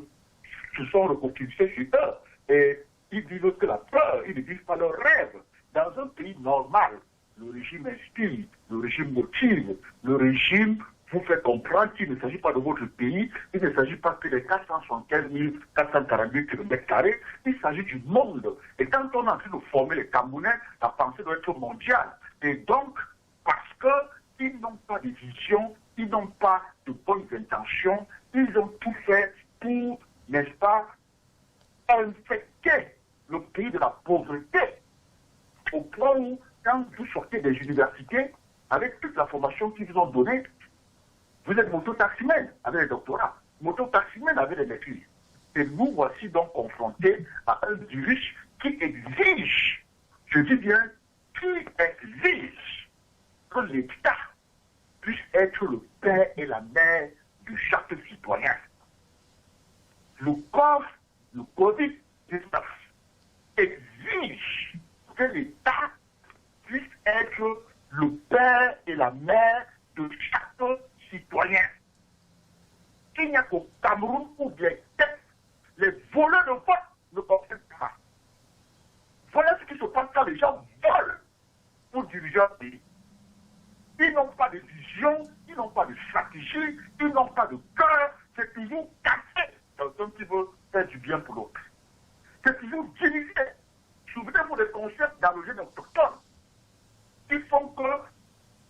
S2: sont recomposés sur eux. Et ils vivent que la peur, ils ne vivent pas leur rêve. Dans un pays normal, le régime inspire, le régime motive, le régime vous fait comprendre qu'il ne s'agit pas de votre pays, il ne s'agit pas que des 475 442 km², il s'agit du monde. Et quand on est en train de former les Camerounais, la pensée doit être mondiale. Et donc, parce qu'ils n'ont pas de vision, ils n'ont pas de bonnes intentions, ils ont tout fait pour, n'est-ce pas, infecter le pays de la pauvreté. Au point où, quand vous sortez des universités, avec toute la formation qu'ils vous ont donnée, vous êtes mototaximène avec les doctorats, mototaximène avec les maîtrises. Et nous voici donc confrontés à un virus qui exige, je dis bien, qui exige que l'État puisse être le père et la mère de chaque citoyen. le Covid-19 exige que l'État puisse être le père et la mère de chaque citoyen. Il n'y a qu'au Cameroun où bien les voleurs de vote ne concernent pas. Voilà ce qui se passe quand les gens volent pour diriger un pays. Ils n'ont pas de vision, ils n'ont pas de stratégie, ils n'ont pas de cœur, c'est toujours cassé. Quelqu'un qui veut faire du bien pour l'autre. C'est toujours divisé. Souvenez-vous des concepts d'origine autochtone qui font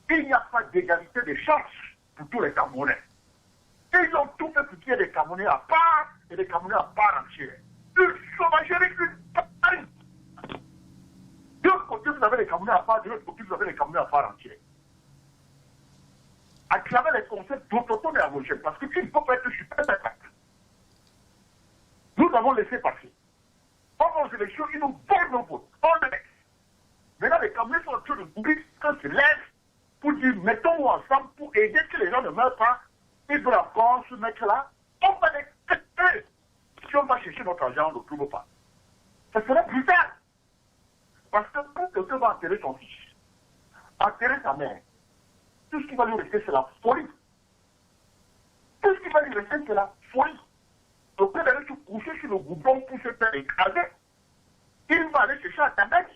S2: qu'il n'y a pas d'égalité des chances pour tous les Camerounais. Ils ont tout fait pour qu'il y ait des Camerounais à part et des Camerounais à part entière. Une sauvagerie, une barbarie. De l'autre côté, vous avez les Camerounais à part, de l'autre côté, vous avez les Camerounais à part entière. À travers les concepts d'autochtone et aborigène, parce qu'il ne faut pas être super impact. Nous avons laissé passer. Pendant les élections, ils nous volent nos votes. On les laisse. Maintenant, les Camerounais sont en train de bouger, quand ils se lèvent pour dire mettons-nous ensemble pour aider que les gens ne meurent pas. Ils veulent encore se mettre là. On va les tester. Si on va chercher notre argent, on ne le trouve pas. Ça serait brutal. Parce que quand quelqu'un va enterrer son fils, enterrer sa mère, tout ce qui va lui rester, c'est la folie. Tout ce qui va lui rester, c'est la folie. Donc, il va aller se coucher sur le goudron pour se faire écraser. Il va aller chercher à tabac.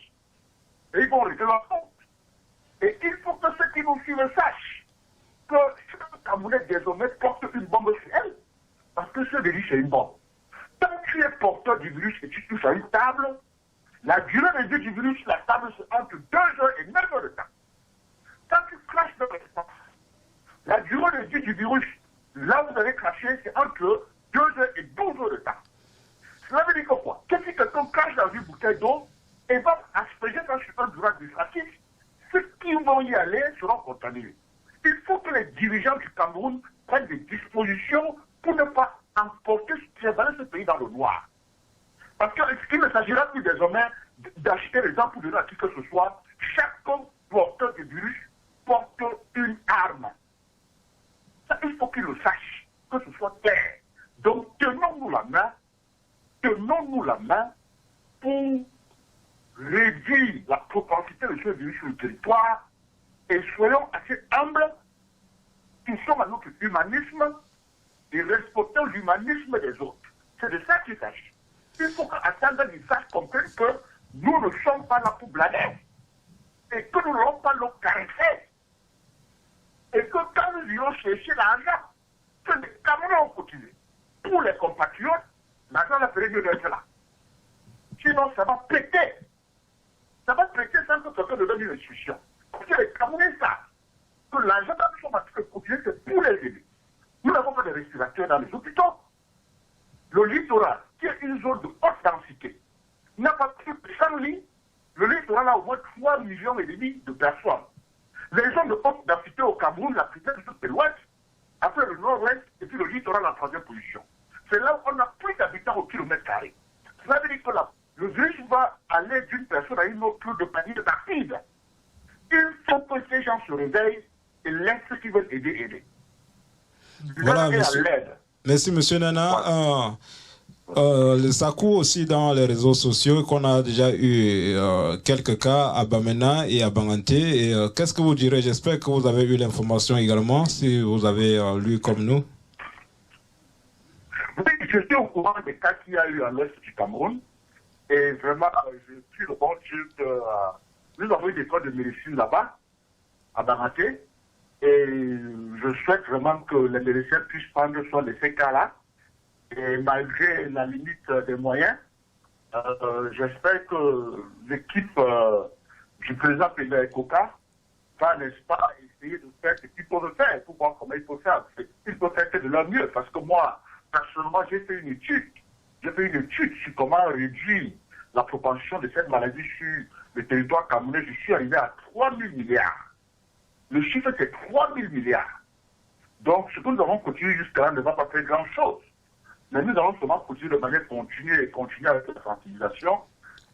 S2: Et ils vont rester leur compte. Et il faut que ceux qui nous suivent sachent que chaque Camerounais désormais porte une bombe sur elle. Parce que ce virus, c'est une bombe. Tant que tu es porteur du virus et tu touches à une table, la durée de vie du virus, la table, c'est entre 2 heures et 9 heures de temps. Quand tu craches dans l'espace, la durée de vie du virus, là où vous avez craché, c'est entre 2 heures et 12 heures de temps. Cela veut dire que quoi? Que si quelqu'un crache dans une bouteille d'eau et va asperger ça sur un durage administratif, ceux qui vont y aller seront contaminés. Il faut que les dirigeants du Cameroun prennent des dispositions pour ne pas emporter ce pays dans le noir. Parce qu'il ne s'agira plus désormais d'acheter les gens pour donner à qui que ce soit. Chaque porteur de virus porte une arme. Ça, il faut qu'ils le sachent, que ce soit clair. Donc, tenons-nous la main pour réduire la propensité de ce virus sur le territoire et soyons assez humbles, touchons à notre humanisme et respectons l'humanisme des autres. C'est de ça qu'il s'agit. Il faut qu'Assanda nous sache comprendre que nous ne sommes pas là pour blaguer et que nous n'allons pas le caresser. Et que quand nous irons chercher l'argent, que les Camerounais ont cotisé pour les compatriotes, l'argent la ferait mieux d'être là. Sinon, ça va péter. Ça va péter sans que quelqu'un ne donne une instruction. Parce que les Camerounais savent que l'argent que nous sommes en train de cotiser, c'est pour les aider. Nous n'avons pas de respirateurs dans les hôpitaux. Le littoral, qui est une zone de haute densité, n'a pas plus de 100 lits. Le littoral a au moins 3,5 millions de personnes. Les zones de haute densité au Cameroun, la plupart c'est l'ouest, après le nord-ouest, et puis le littoral en 3e position. C'est là où on a plus d'habitants au kilomètre carré. Ça veut dire que là, le virus va aller d'une personne à une autre de manière rapide. Il faut que ces gens se réveillent et laissent ceux qui veulent aider.
S1: Voilà, monsieur. Merci, monsieur Nana. Ça court aussi dans les réseaux sociaux qu'on a déjà eu quelques cas à Bamena et à Banganté. Qu'est-ce que vous direz? J'espère que vous avez eu l'information également, si vous avez lu comme nous.
S2: Oui, je suis au courant des cas qu'il y a eu à l'est du Cameroun. Et vraiment, je suis le bon Dieu que nous avons eu des écoles de médecine là-bas, à Banganté. Et je souhaite vraiment que les médecins puissent prendre soin de ces cas-là. Et malgré la limite des moyens, j'espère que l'équipe du président Pédé Koka va, n'est-ce pas, essayer de faire ce qu'ils peuvent faire pour voir comment il faut faire. Ils peuvent faire de leur mieux. Parce que moi, personnellement, j'ai fait une étude sur comment réduire la propension de cette maladie sur le territoire camerounais. Je suis arrivé à 3 000 milliards. Le chiffre, c'est 3 000 milliards. Donc, ce que nous avons continué jusqu'à là ne va pas faire grand-chose. Mais nous allons seulement continuer de manière continue et continuer avec la sensibilisation.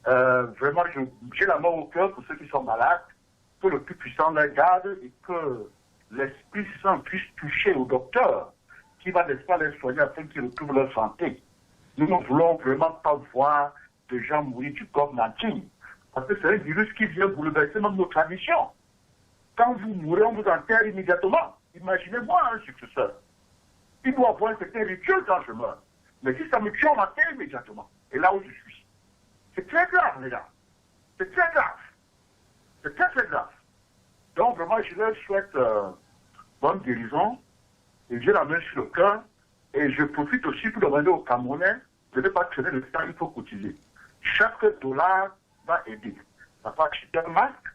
S2: Vraiment, j'ai la mort au cœur pour ceux qui sont malades, que le plus puissant les garde et que l'Esprit Saint puisse toucher au docteur qui va, n'est-ce pas, les soigner afin qu'ils retrouvent leur santé. Nous ne voulons vraiment pas voir des gens mourir du COVID-19. Parce que c'est un virus qui vient bouleverser même nos traditions. Quand vous mourrez, on vous enterre immédiatement. Imaginez-moi un successeur. Il doit avoir un certain rituel quand je meurs. Mais si ça me tue, on m'enterre immédiatement. Et là où je suis. C'est très grave, les gars. C'est très grave. C'est très, très grave. Donc, vraiment, je leur souhaite bonne guérison. Et j'ai la main sur le cœur. Et je profite aussi pour demander aux Camerounais de ne pas traîner le temps, il faut cotiser. Chaque dollar va aider. Ça peut acheter un masque,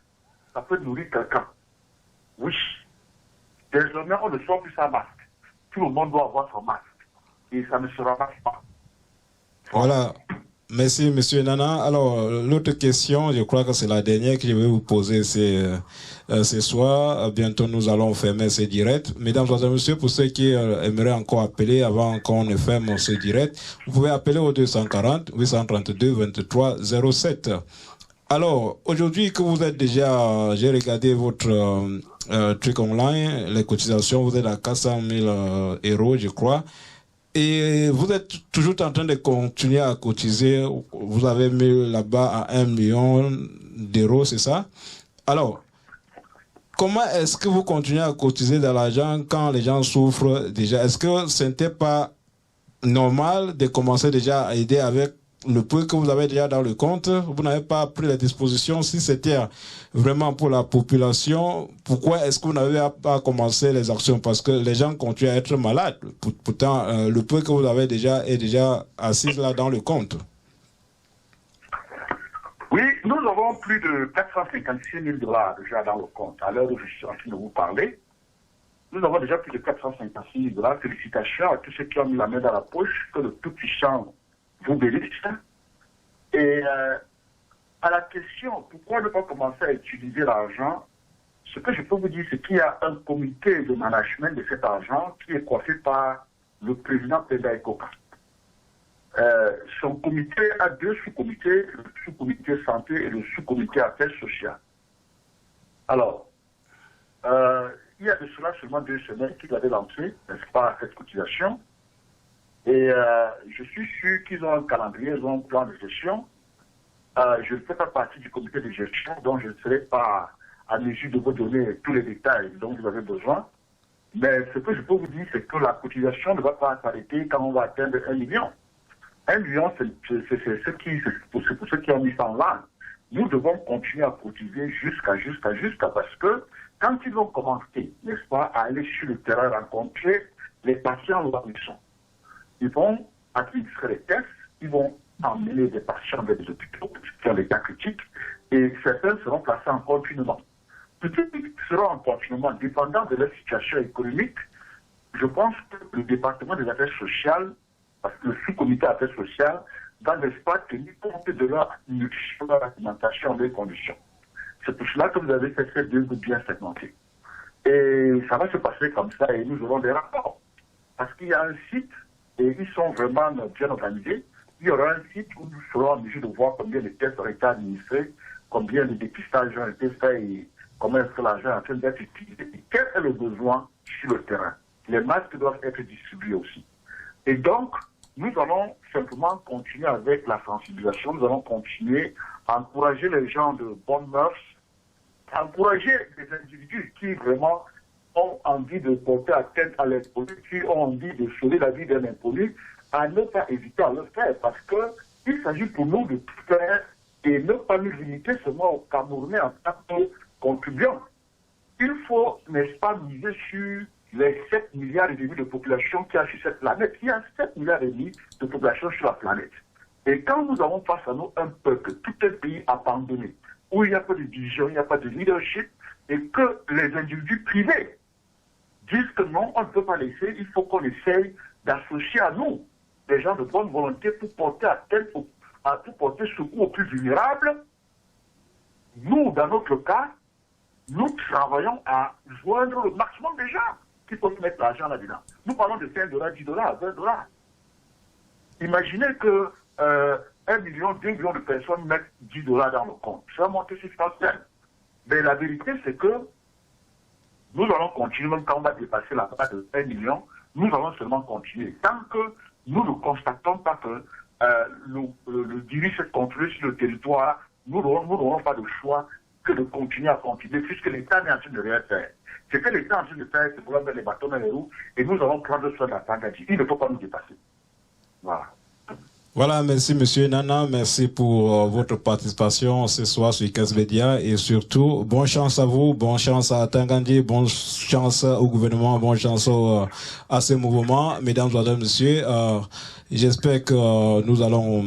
S2: ça peut nourrir quelqu'un. Oui. Désormais, on ne sort plus sans masque. Tout le monde doit avoir son masque. Et ça ne se ramasse pas.
S1: Voilà. Merci, Monsieur Nana. Alors, l'autre question, je crois que c'est la dernière que je vais vous poser ce soir. Bientôt, nous allons fermer ce direct. Mesdames et messieurs, pour ceux qui aimeraient encore appeler avant qu'on ne ferme ce direct, vous pouvez appeler au 240 832 23 07. Alors, aujourd'hui que vous êtes déjà, j'ai regardé votre truc online, les cotisations, vous êtes à 400 000 euros, je crois. Et vous êtes toujours en train de continuer à cotiser. Vous avez mis là-bas à 1 million d'euros, c'est ça? Alors, comment est-ce que vous continuez à cotiser de l'argent quand les gens souffrent déjà? Est-ce que ce n'était pas normal de commencer déjà à aider avec le peu que vous avez déjà dans le compte? Vous n'avez pas pris les dispositions. Si c'était vraiment pour la population, pourquoi est-ce que vous n'avez pas commencé les actions? Parce que les gens continuent à être malades. Pourtant, le peu que vous avez déjà est déjà assis là dans le compte.
S2: Oui, nous avons plus de 456 000 $ déjà dans le compte. À l'heure où je suis en train de vous parler, nous avons déjà plus de 456 000 $. Félicitations à tous ceux qui ont mis la main dans la poche, que le Tout-Puissant vous bénisse. Et à la question, pourquoi ne pas commencer à utiliser l'argent, ce que je peux vous dire, c'est qu'il y a un comité de management de cet argent qui est coiffé par le président Penda Ekoka. Son comité a deux sous-comités, le sous-comité santé et le sous-comité affaires sociales. Alors, il y a de cela seulement 2 semaines qu'ils avaient lancé, n'est-ce pas, cette cotisation. Et je suis sûr qu'ils ont un calendrier, ils ont un plan de gestion. Je ne fais pas partie du comité de gestion, donc je ne serai pas à mesure de vous donner tous les détails dont vous avez besoin. Mais ce que je peux vous dire, c'est que la cotisation ne va pas s'arrêter quand on va atteindre 1 million. 1 million, c'est pour ceux qui ont mis ça en ligne. Nous devons continuer à cotiser jusqu'à parce que quand ils vont commencer, n'est-ce pas, à aller sur le terrain rencontrer les patients où ils sont, ils vont administrer les tests, ils vont emmener des patients vers des hôpitaux qui ont des cas critiques et certains seront placés en confinement. Ceux qui seront en confinement, dépendant de leur situation économique, je pense que le département des affaires sociales, parce que le sous-comité affaires sociales, va n'est-ce pas tenir compte de leur nutrition, leur alimentation, leurs conditions. C'est pour cela que vous avez fait ces 2 groupes bien segmentés. Et ça va se passer comme ça et nous aurons des rapports. Parce qu'il y a un site et ils sont vraiment bien organisés. Il y aura un site où nous serons en mesure de voir combien de tests ont été administrés, combien de dépistages ont été faits et comment est-ce que l'argent est en train d'être utilisé. Et quel est le besoin sur le terrain? Les masques doivent être distribués aussi. Et donc, nous allons simplement continuer avec la sensibilisation, nous allons continuer à encourager les gens de bonnes mœurs, à encourager les individus qui vraiment ont envie de porter atteinte à l'inconnu, qui ont envie de sauver la vie d'un inconnu, à ne pas hésiter à le faire, parce qu'il s'agit pour nous de tout faire et ne pas nous limiter seulement aux Camerounais en tant que contribuants. Il faut, n'est-ce pas, miser sur les 7 milliards et demi de population qu'il y a sur cette planète. Il y a 7 milliards et demi de population sur la planète. Et quand nous avons face à nous un peuple, tout un pays abandonné, où il n'y a pas de vision, il n'y a pas de leadership, et que les individus privés disent que non, on ne peut pas laisser, il faut qu'on essaye d'associer à nous des gens de bonne volonté pour porter pour porter secours aux plus vulnérables. Nous, dans notre cas, nous travaillons à joindre le maximum de gens qui peuvent mettre l'argent là-dedans. Nous parlons de 5 $, 10 $, 20 $. Imaginez que 1 million, 2 millions de personnes mettent 10 $ dans le compte. Ça va monter substantiel. Mais la vérité, c'est que nous allons continuer, même quand on va dépasser la barre de 1 million, nous allons seulement continuer. Tant que nous ne constatons pas que le virus est contrôlé sur le territoire, nous n'aurons pas de choix que de continuer à continuer, puisque l'État n'est en train de rien faire. Ce que l'État est en train de faire, c'est vouloir mettre les bâtons dans les roues, et nous allons prendre soin de la Tanganyika. Il ne faut pas nous dépasser. Voilà.
S1: Voilà, merci Monsieur Nana, merci pour votre participation ce soir sur Kes Média et surtout, bonne chance à vous, bonne chance à Tanganyika, bonne chance au gouvernement, bonne chance à ce mouvement. Mesdames et messieurs, j'espère que nous allons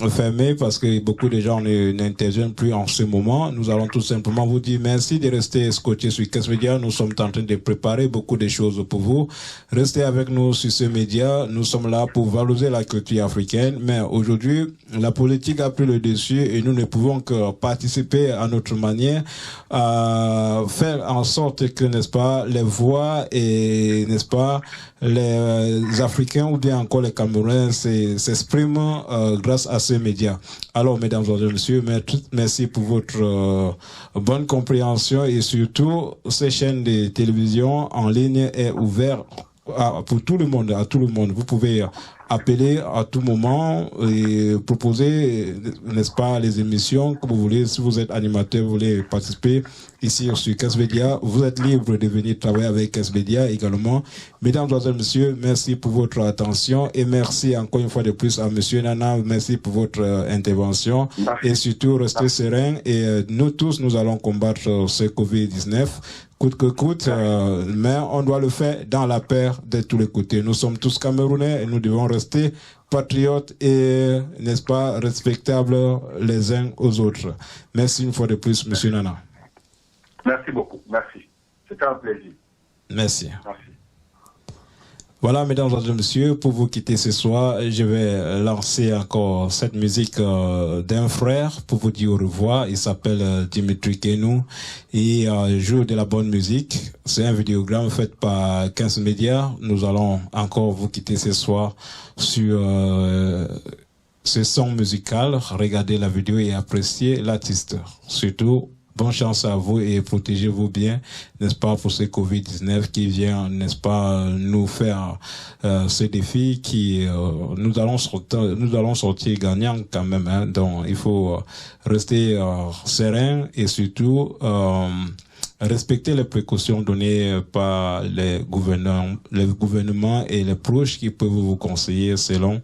S1: fermer parce que beaucoup de gens n'interviennent plus en ce moment. Nous allons tout simplement vous dire merci de rester scotché sur Kes Média. Nous sommes en train de préparer beaucoup de choses pour vous. Restez avec nous sur ce média. Nous sommes là pour valoriser la culture africaine. Mais aujourd'hui, la politique a pris le dessus et nous ne pouvons que participer à notre manière à faire en sorte que, n'est-ce pas, les voix et, n'est-ce pas, les Africains ou bien encore les Camerounais s'expriment grâce à ces médias. Alors, mesdames et messieurs, merci pour votre bonne compréhension et surtout, ces chaînes de télévision en ligne est ouverte pour tout le monde, à tout le monde. Vous pouvez appeler à tout moment et proposer, n'est-ce pas, les émissions que vous voulez. Si vous êtes animateur, vous voulez participer ici sur Kes Média, vous êtes libre de venir travailler avec Kes Média également. Mesdames et messieurs, merci pour votre attention et merci encore une fois de plus à Monsieur Nana. Merci pour votre intervention et surtout restez serein et nous tous, nous allons combattre ce Covid-19. Coûte que coûte, mais on doit le faire dans la paix de tous les côtés. Nous sommes tous Camerounais et nous devons rester patriotes et, n'est-ce pas, respectables les uns aux autres. Merci une fois de plus, Monsieur Nana.
S2: Merci beaucoup, merci. C'était un plaisir.
S1: Merci.
S2: Merci.
S1: Voilà, mesdames et messieurs, pour vous quitter ce soir, je vais lancer encore cette musique d'un frère pour vous dire au revoir. Il s'appelle Dimitri Kenou et joue de la bonne musique. C'est un vidéogramme fait par Kes Média. Nous allons encore vous quitter ce soir sur ce son musical. Regardez la vidéo et appréciez l'artiste. Surtout, bonne chance à vous et protégez-vous bien, n'est-ce pas, pour ce Covid-19 qui vient, n'est-ce pas, nous faire ce défi qui nous allons sortir gagnants quand même. Hein, donc il faut rester serein et surtout respecter les précautions données par les gouvernements et les proches qui peuvent vous conseiller selon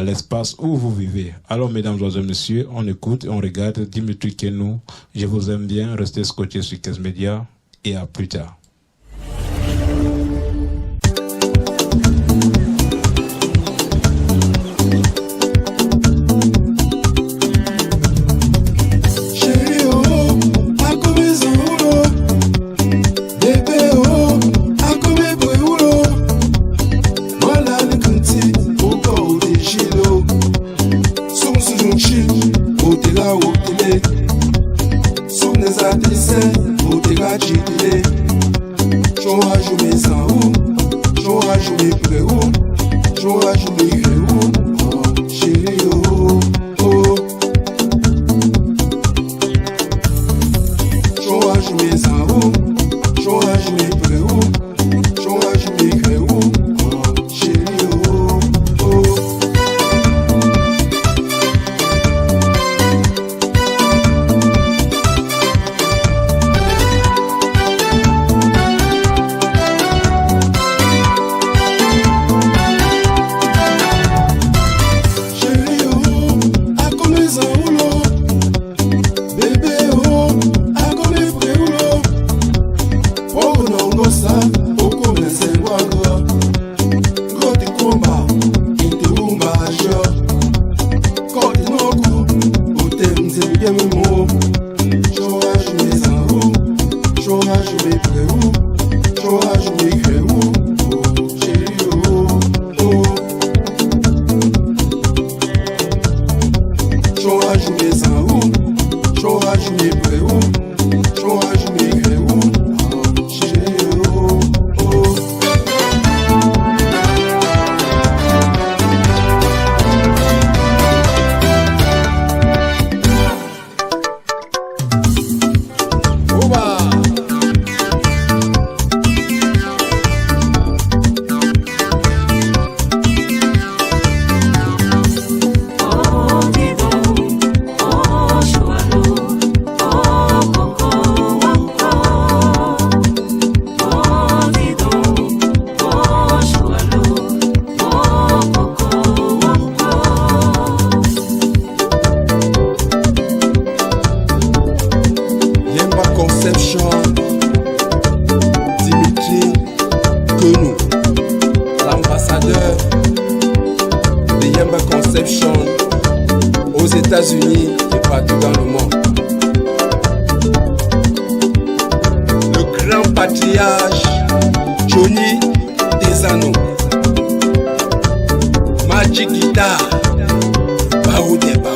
S1: l'espace où vous vivez. Alors, mesdames et messieurs, on écoute et on regarde Dimitri Kenou. Je vous aime bien. Restez scotchés sur Kes Média et à plus tard.
S5: Conception aux États-Unis et partout dans le monde. Le grand patriarche Johnny Desano, Magic Guitar, Baou Deba.